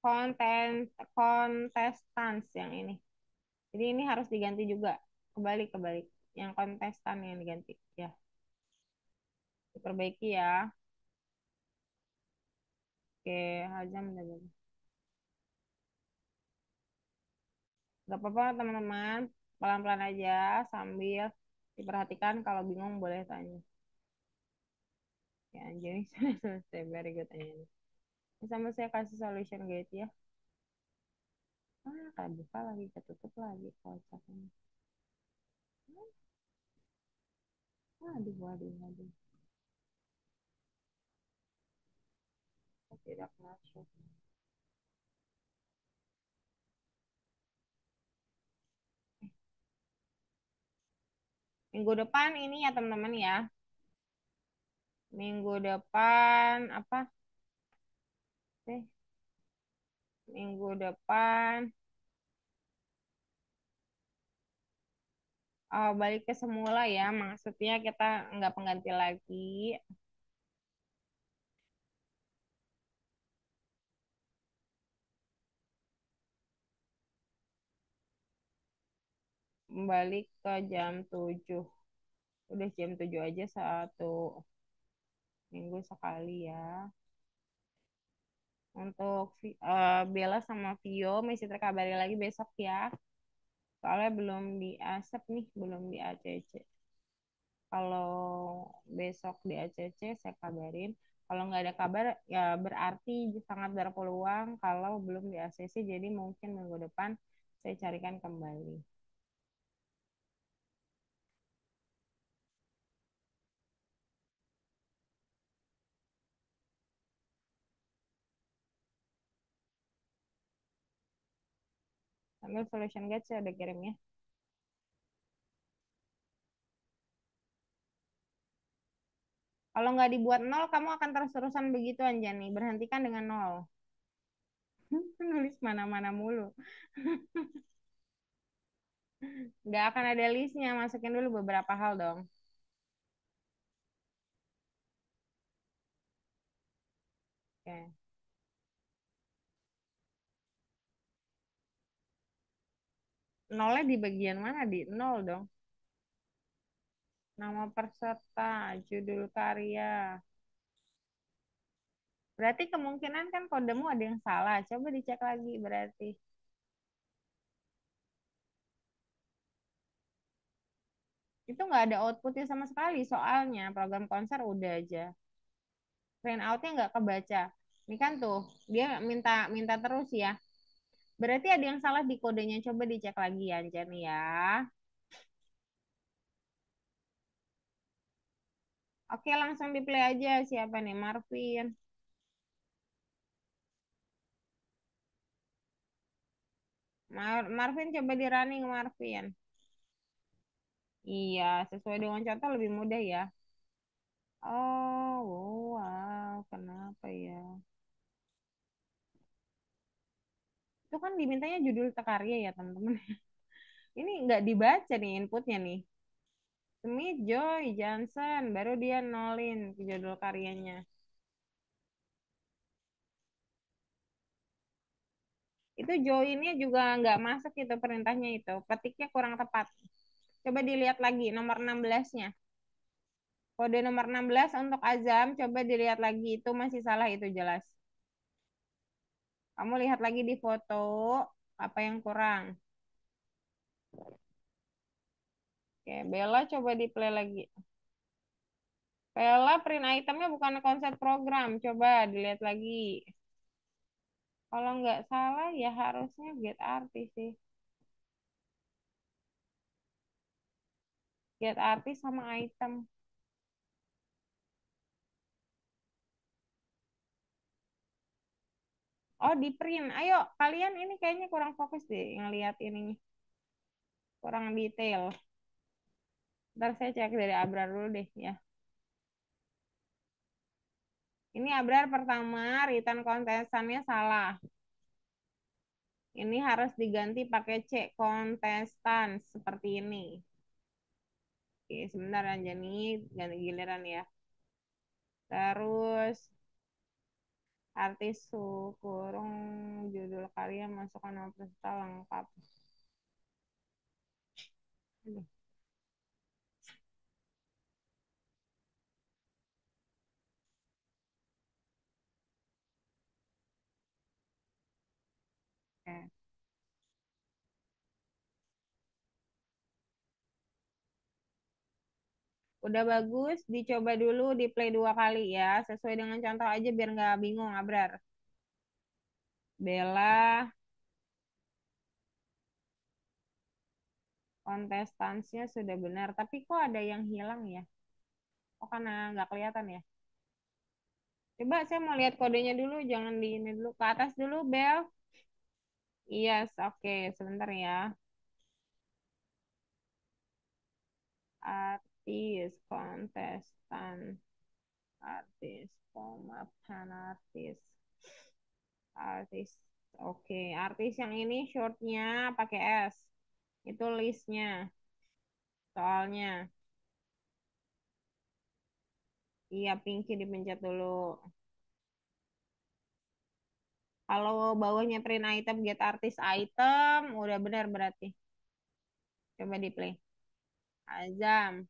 Konten kontestans yang ini. Jadi ini harus diganti juga. Kebalik. Yang kontestan yang diganti. Ya, diperbaiki ya. Oke, Hazam udah bagus. Gak apa-apa teman-teman. Pelan-pelan aja sambil diperhatikan. Kalau bingung boleh tanya. Ya, jadi sudah selesai. Very good tanya. Sama saya kasih solution guide ya. Kan buka lagi, ketutup lagi. Kocaknya. Waduh. Tidak masuk. Minggu depan ini ya teman-teman ya. Minggu depan apa? Eh, Minggu depan balik ke semula ya. Maksudnya kita nggak pengganti lagi. Balik ke jam 7. Udah jam 7 aja satu. minggu sekali ya. Untuk Bella sama Vio masih terkabari lagi besok ya. Soalnya belum di ASEP nih, belum di ACC. Kalau besok di ACC saya kabarin. Kalau nggak ada kabar ya berarti sangat berpeluang kalau belum di ACC. Jadi mungkin minggu depan saya carikan kembali. Sambil solution guide saya udah kirim ya. Kalau nggak dibuat nol, kamu akan terus-terusan begitu Anjani. Berhentikan dengan nol. Nulis mana-mana mulu. Nggak akan ada listnya. Masukin dulu beberapa hal dong. Oke. Nolnya di bagian mana? Di nol dong. Nama peserta, judul karya. Berarti kemungkinan kan kodemu ada yang salah. Coba dicek lagi berarti. Itu nggak ada outputnya sama sekali soalnya. Program konser udah aja. Print outnya nggak kebaca. Ini kan tuh, dia minta minta terus ya. Berarti ada yang salah di kodenya. Coba dicek lagi ya, Jan ya. Oke, langsung di play aja. Siapa nih? Marvin. Marvin coba di running, Marvin. Iya, sesuai dengan contoh lebih mudah ya. Oh, wow. Kenapa ya? Itu kan dimintanya judul karya ya, teman-teman. Ini nggak dibaca nih inputnya nih. Smith, Joy, Johnson. Baru dia nolin ke judul karyanya. Itu joinnya juga nggak masuk itu perintahnya itu. Petiknya kurang tepat. Coba dilihat lagi nomor 16-nya. Kode nomor 16 untuk Azam, coba dilihat lagi. Itu masih salah itu jelas. Kamu lihat lagi di foto, apa yang kurang. Oke, Bella coba di play lagi. Bella print itemnya bukan konsep program. Coba dilihat lagi. Kalau nggak salah ya harusnya get artist sih. Get artist sama item. Oh, di print. Ayo, kalian ini kayaknya kurang fokus deh ngelihat ininya. Kurang detail. Ntar saya cek dari Abrar dulu deh ya. Ini Abrar pertama, return kontestannya salah. Ini harus diganti pakai C kontestan seperti ini. Oke, sebentar Anjani, ganti giliran ya. Terus artis kurung judul karya masukkan nama peserta lengkap. Aduh, oke. Udah bagus, dicoba dulu di play 2 kali ya. Sesuai dengan contoh aja biar nggak bingung, Abrar. Bella, kontestansnya sudah benar. Tapi kok ada yang hilang ya? Oh, karena nggak kelihatan ya? Coba saya mau lihat kodenya dulu, jangan di ini dulu. Ke atas dulu, Bel. Yes, oke. Sebentar ya. Artis, kontestan, artis, pemapan artis, artis. Oke, artis yang ini shortnya pakai S. Itu listnya, soalnya. Iya, Pinky dipencet dulu. Kalau bawahnya print item, get artist item, udah benar berarti. Coba di play. Azam.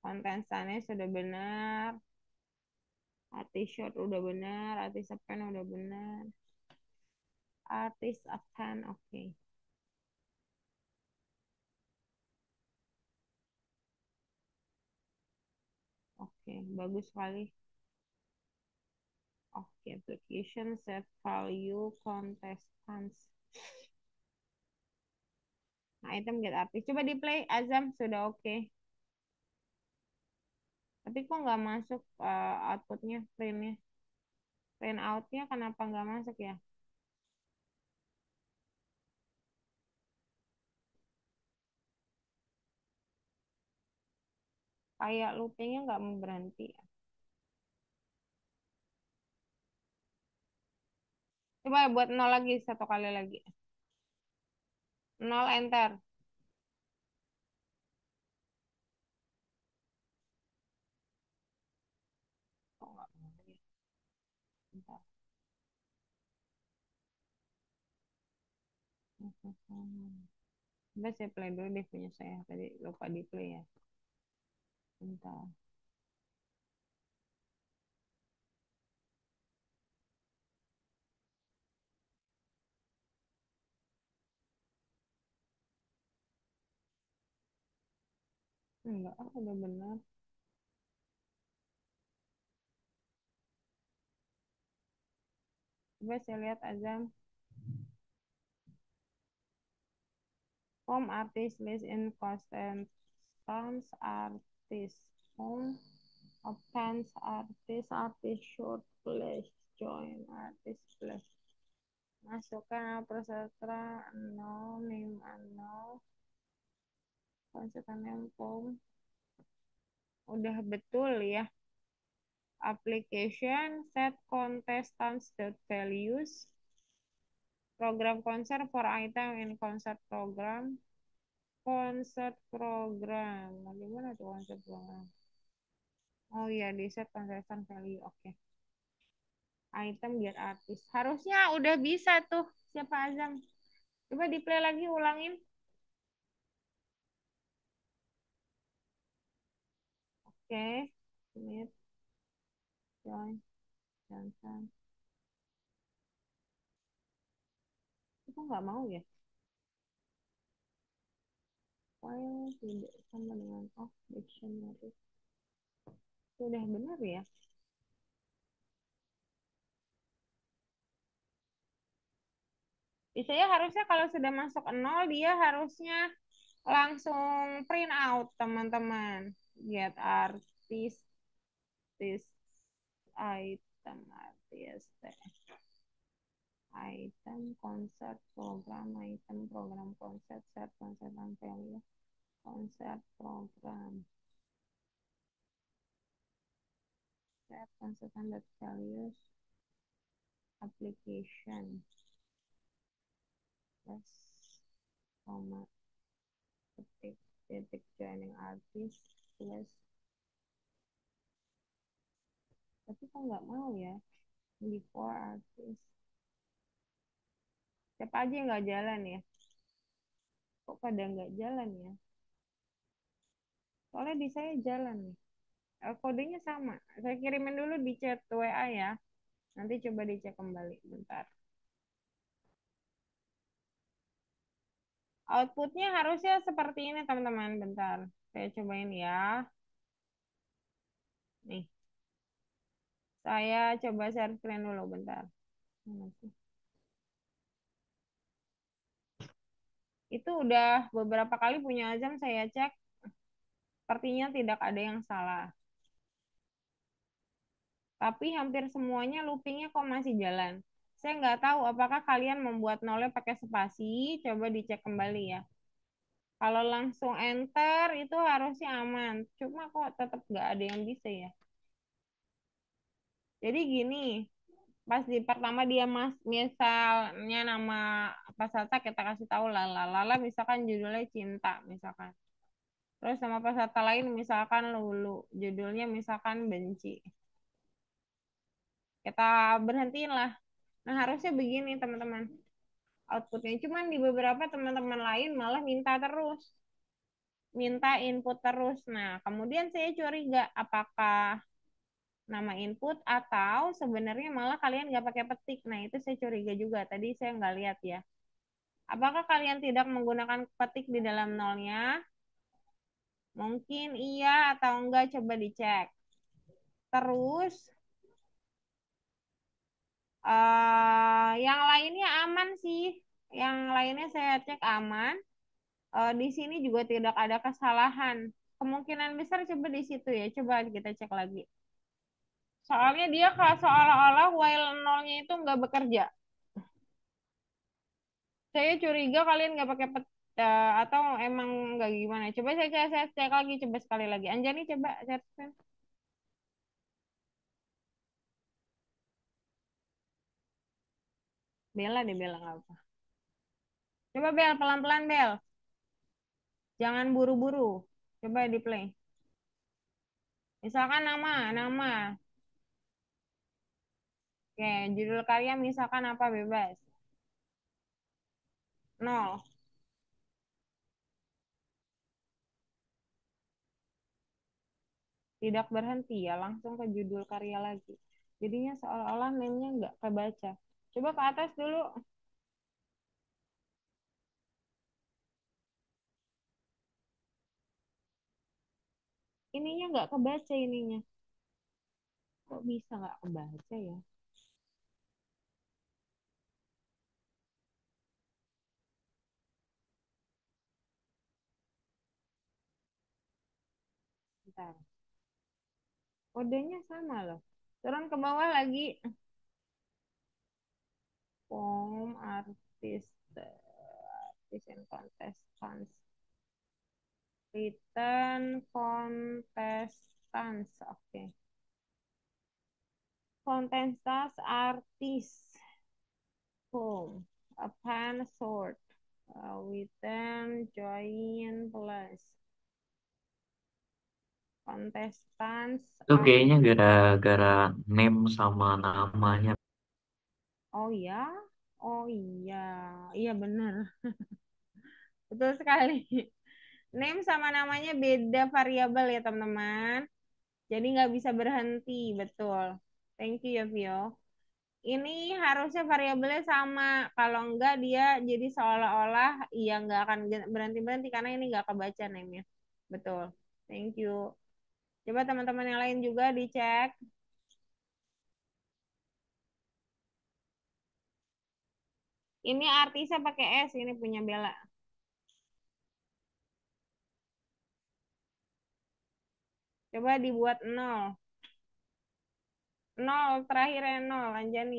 Konten stannya sudah benar. Artis short udah benar. Artis pen udah benar. Artis pen oke. Oke, bagus sekali. Oke, application set value contestants. Nah, item get artis. Coba di play, Azam sudah oke. Tapi kok nggak masuk outputnya, printnya. Print outnya kenapa nggak masuk ya? Kayak loopingnya nggak mau berhenti. Coba buat nol lagi, satu kali lagi. Nol enter. Kok nggak mau ya? Bentar. Coba saya play dulu deh punya saya. Tadi lupa di play ya. Bentar. Enggak, udah benar. Coba saya lihat Azam. Home artist list in constant tons artist. Home appends artist artist short place join artist place. Masukkan peserta 0 name 0 konsultan home. Udah betul ya. Application set contestants values. Program konser for item in concert program. Concert program. Nah, gimana tuh concert program? Oh iya, di set contestant value. Oke. Item get artist. Harusnya udah bisa tuh. Siapa Azam? Coba di play lagi, ulangin. Oke. Submit. Join. Johnson. Itu nggak mau ya? File tidak sama dengan off dictionary. Sudah benar ya? Biasanya harusnya kalau sudah masuk 0, dia harusnya langsung print out, teman-teman. Get artist, this item, artist, item, concert, program, item, program, concert, set, concert, dan value, concert, program, set, concert, and values, application, plus, comma, ketik, titik, joining artist, plus, tapi kok nggak mau ya, before artist, siapa aja yang nggak jalan ya, kok pada nggak jalan ya, soalnya di saya jalan nih. Kodenya sama, saya kirimin dulu di chat WA ya, nanti coba dicek kembali bentar. Outputnya harusnya seperti ini teman-teman, bentar saya cobain ya. Nih, saya coba share screen dulu bentar. Mana sih? Itu udah beberapa kali punya Azam saya cek, sepertinya tidak ada yang salah. Tapi hampir semuanya loopingnya kok masih jalan. Saya nggak tahu apakah kalian membuat nolnya pakai spasi, coba dicek kembali ya. Kalau langsung enter itu harusnya aman, cuma kok tetap nggak ada yang bisa ya. Jadi gini, pas di pertama dia misalnya nama peserta kita kasih tahu Lala, Lala misalkan judulnya cinta misalkan. Terus sama peserta lain misalkan Lulu, judulnya misalkan benci. Kita berhentiin lah. Nah, harusnya begini teman-teman outputnya. Cuman di beberapa teman-teman lain malah minta terus. minta input terus. Nah, kemudian saya curiga apakah nama input atau sebenarnya malah kalian nggak pakai petik. Nah, itu saya curiga juga. Tadi saya nggak lihat ya. Apakah kalian tidak menggunakan petik di dalam nolnya? Mungkin iya atau enggak, coba dicek. Terus, yang lainnya aman sih. Yang lainnya saya cek aman. Di sini juga tidak ada kesalahan. Kemungkinan besar coba di situ ya. Coba kita cek lagi. Soalnya dia kayak seolah-olah while nolnya itu nggak bekerja. Saya curiga kalian nggak pakai atau emang nggak gimana. Coba saya cek lagi, coba sekali lagi. Anjani coba cek. Bella deh, Bella nggak apa. Coba Bel, pelan-pelan Bel. Jangan buru-buru. Coba di play. Misalkan nama. Oke, judul karya misalkan apa bebas. Nol. Tidak berhenti ya, langsung ke judul karya lagi. Jadinya seolah-olah name-nya nggak kebaca. Coba ke atas dulu. Ininya nggak kebaca ininya. Kok bisa nggak kebaca ya? Bentar. Kodenya sama loh. Turun ke bawah lagi. Form artist, artist and contestants. Written contestants. Oke. Contestants artist. Home. A pen sword. Written join plus. Contestants Itu are. kayaknya gara-gara name sama namanya. Oh ya, oh iya, iya benar, betul sekali. Name sama namanya beda variabel ya teman-teman. Jadi nggak bisa berhenti, betul. Thank you ya Vio. Ini harusnya variabelnya sama. Kalau enggak dia jadi seolah-olah iya nggak akan berhenti-berhenti karena ini nggak kebaca name-nya. Betul. Thank you. Coba teman-teman yang lain juga dicek. Ini artisnya pakai S, ini punya Bella. Coba dibuat 0. 0, terakhirnya 0, Anjani.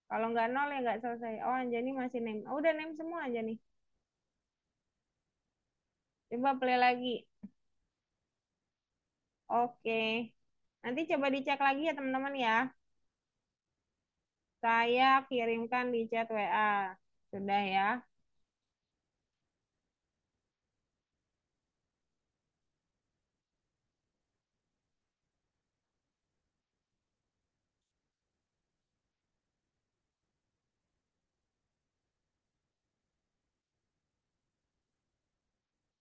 Kalau nggak 0 ya nggak selesai. Oh, Anjani masih name. Oh, udah name semua Anjani. Coba play lagi. Oke. Nanti coba dicek lagi ya teman-teman ya. Saya kirimkan di chat WA. Sudah ya.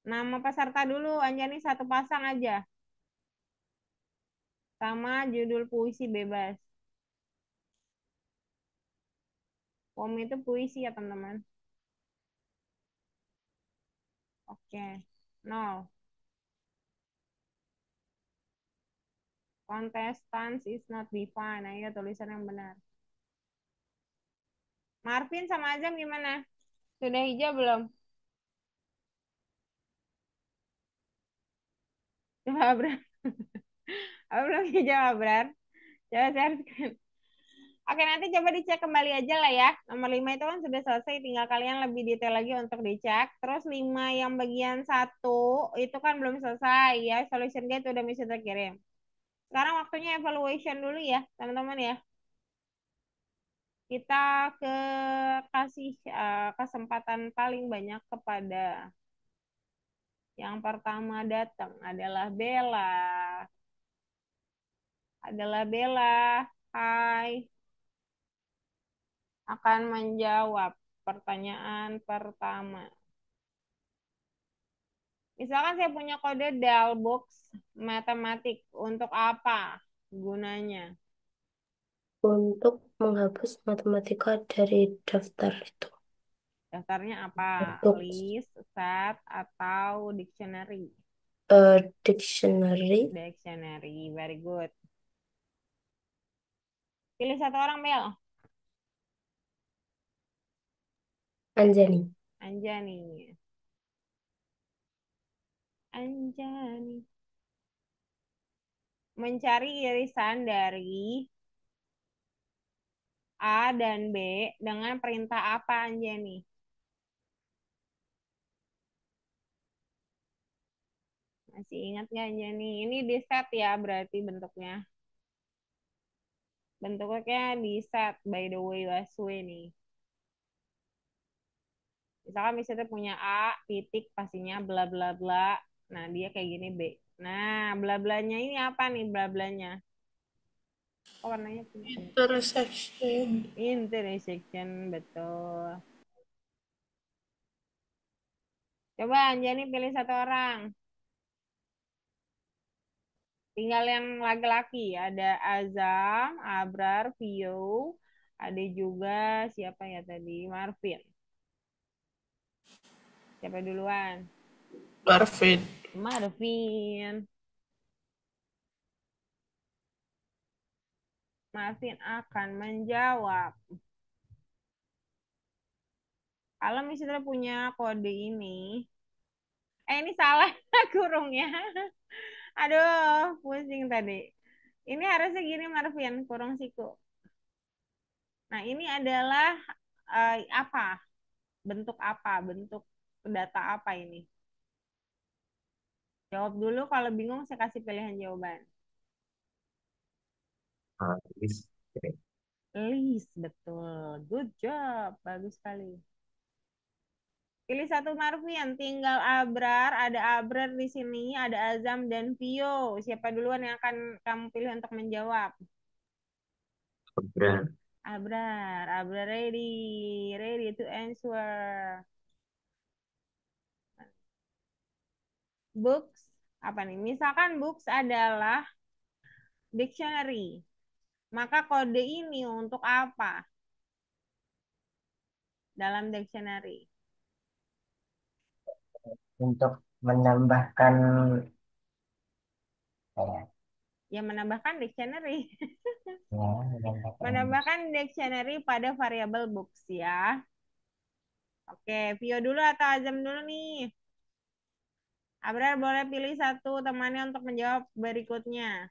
Nama peserta dulu, Anjani satu pasang aja. Sama judul puisi bebas. Poem itu puisi ya teman-teman. Oke. 0. Contestants is not defined. Nah, iya tulisan yang benar. Marvin sama Azam gimana? Sudah hijau belum? Coba Abrar. Belum hijau Abrar. Coba share. Oke, nanti coba dicek kembali aja lah ya. Nomor 5 itu kan sudah selesai, tinggal kalian lebih detail lagi untuk dicek. Terus 5 yang bagian satu itu kan belum selesai ya. Solution guide udah bisa terkirim. Sekarang waktunya evaluation dulu ya, teman-teman ya. Kita kasih kesempatan paling banyak kepada yang pertama datang adalah Bella. Hai. Akan menjawab pertanyaan pertama. Misalkan saya punya kode Dalbox matematik. Untuk apa gunanya? Untuk menghapus matematika dari daftar itu. Daftarnya apa? Untuk List, set, atau dictionary? dictionary. Dictionary, very good. Pilih satu orang, Bel. Anjani. Anjani. Anjani. Mencari irisan dari A dan B dengan perintah apa, Anjani? Masih ingat nggak, Anjani? Ini di set ya berarti bentuknya. Bentuknya di set, by the way, last way nih. Misalkan misalnya punya A, titik, pastinya bla bla bla. Nah, dia kayak gini B. Nah, bla blanya ini apa nih bla blanya? Oh, warnanya pink. Intersection. Intersection, betul. Coba Anjani pilih satu orang. Tinggal yang laki-laki. Ada Azam, Abrar, Vio. Ada juga siapa ya tadi? Marvin. Siapa duluan? Marvin. Marvin. Marvin akan menjawab. Kalau misalnya punya kode ini. Ini salah kurungnya. Aduh, pusing tadi. Ini harusnya gini Marvin, kurung siku. Nah, ini adalah apa? Bentuk apa? Bentuk data apa ini? Jawab dulu, kalau bingung saya kasih pilihan jawaban. List. List, betul. Good job, bagus sekali. Pilih satu Marvin, tinggal Abrar, ada Abrar di sini, ada Azam dan Vio. Siapa duluan yang akan kamu pilih untuk menjawab? Abrar. Abrar, Abrar ready to answer. Books, apa nih? Misalkan books adalah dictionary. Maka kode ini untuk apa dalam dictionary? Untuk menambahkan Ya, menambahkan dictionary. menambahkan Menambahkan dictionary pada variabel books ya. Oke, Vio dulu atau Azam dulu nih? Abrar boleh pilih satu temannya untuk menjawab berikutnya.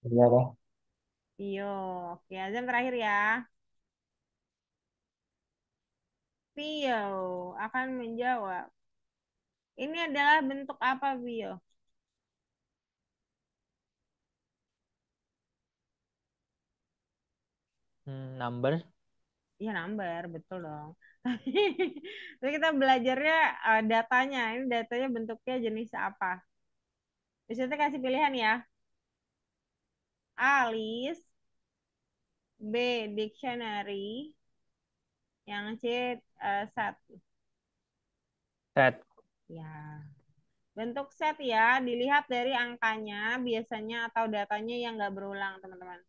dia deh. Vio. Oke, Azam terakhir ya. Vio akan menjawab. Ini adalah bentuk apa, Vio? Number. Iya, number, betul dong. Tapi kita belajarnya datanya. Ini datanya bentuknya jenis apa? Di situ kasih pilihan ya. A, list. B, dictionary. Yang C, set. Set. Ya. Bentuk set ya, dilihat dari angkanya biasanya atau datanya yang nggak berulang, teman-teman.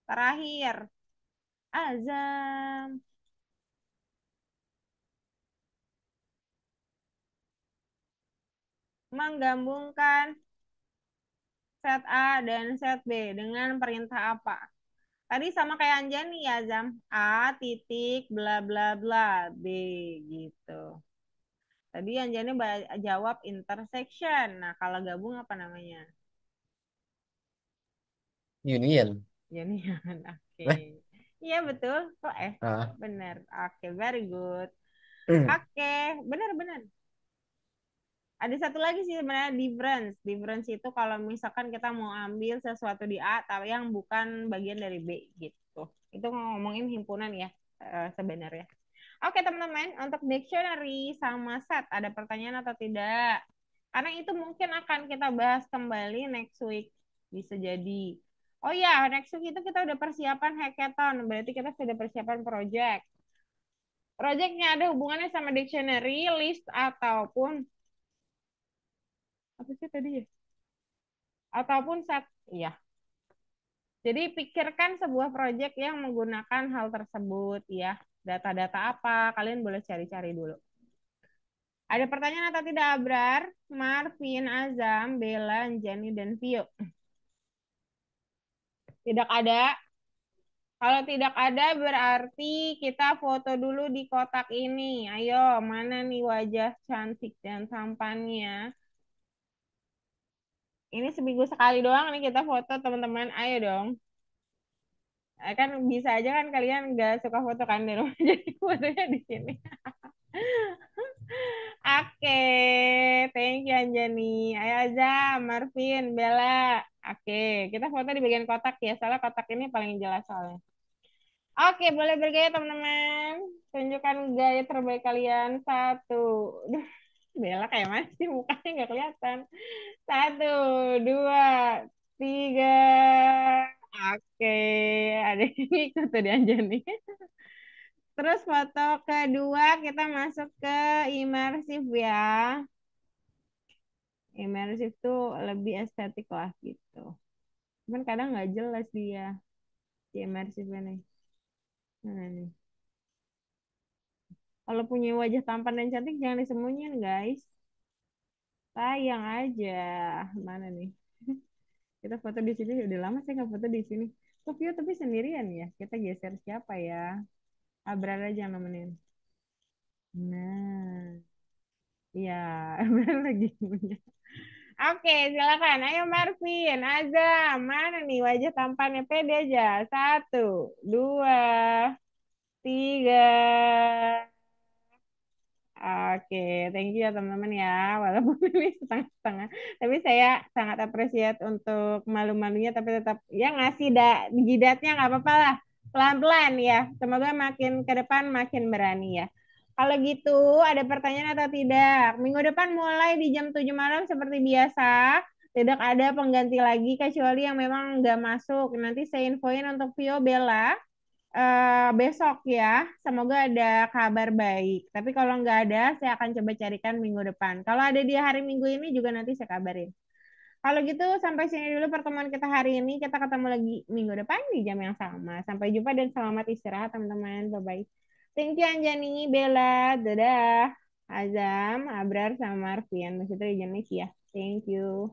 Terakhir, Azam. Menggabungkan set A dan set B dengan perintah apa? Tadi sama kayak Anjani ya, Zam. A titik bla bla bla B gitu. Tadi Anjani jawab intersection. Nah, kalau gabung apa namanya? Union. Union. Oke. Eh, Iya betul. Kok ah. benar. Oke, very good. Hmm. Oke, benar-benar. Ada satu lagi sih sebenarnya difference. Difference itu kalau misalkan kita mau ambil sesuatu di A tapi yang bukan bagian dari B gitu. Itu ngomongin himpunan ya sebenarnya. Oke teman-teman, untuk dictionary sama set ada pertanyaan atau tidak? Karena itu mungkin akan kita bahas kembali next week. Bisa jadi. Oh ya, next week itu kita udah persiapan hackathon. Berarti kita sudah persiapan project. Projectnya ada hubungannya sama dictionary, list, ataupun apa sih tadi ya? Ataupun set, ya. Jadi pikirkan sebuah project yang menggunakan hal tersebut ya. Data-data apa? Kalian boleh cari-cari dulu. Ada pertanyaan atau tidak, Abrar? Marvin, Azam, Bella, Jenny, dan Vio. Tidak ada. Kalau tidak ada berarti kita foto dulu di kotak ini. Ayo, mana nih wajah cantik dan tampannya? Ini seminggu sekali doang nih kita foto teman-teman. Ayo dong. Kan bisa aja kan kalian nggak suka foto kan di rumah. Jadi fotonya di sini. Oke, thank you Anjani. Ayo Azam, Marvin, Bella. Oke, kita foto di bagian kotak ya. Soalnya kotak ini paling jelas soalnya. Oke, boleh bergaya teman-teman. Tunjukkan gaya terbaik kalian. Satu. Duh, Bella kayak masih mukanya nggak kelihatan. Satu, dua, tiga. Oke, ada yang ikut tuh Anjani. Terus foto kedua kita masuk ke imersif ya. Imersif tuh lebih estetik lah gitu. Cuman kadang nggak jelas dia di imersif ini. Mana nih? Kalau punya wajah tampan dan cantik jangan disembunyiin guys. Sayang aja. Mana nih? Kita foto di sini udah lama saya nggak foto di sini. Kok Vio tapi sendirian ya? Kita geser siapa ya? Abrar aja yang nemenin. Nah, iya, Abrar lagi punya. Oke, silakan. Ayo Marvin, Azam, mana nih wajah tampannya? Pede aja. Satu, dua, tiga. Oke, thank you ya teman-teman ya. Walaupun ini setengah-setengah, tapi saya sangat appreciate untuk malu-malunya, tapi tetap ya ngasih jidatnya nggak apa-apa lah. Pelan-pelan ya. Semoga makin ke depan makin berani ya. Kalau gitu, ada pertanyaan atau tidak? Minggu depan mulai di jam 7 malam seperti biasa. Tidak ada pengganti lagi kecuali yang memang nggak masuk. Nanti saya infoin untuk Vio Bella besok ya. Semoga ada kabar baik. Tapi kalau nggak ada, saya akan coba carikan minggu depan. Kalau ada di hari Minggu ini juga nanti saya kabarin. Kalau gitu sampai sini dulu pertemuan kita hari ini. Kita ketemu lagi minggu depan di jam yang sama. Sampai jumpa dan selamat istirahat teman-teman. Bye-bye. Thank you Anjani, Bella, dadah. Azam, Abrar, sama Marvian. Maksudnya Jenis ya. Thank you.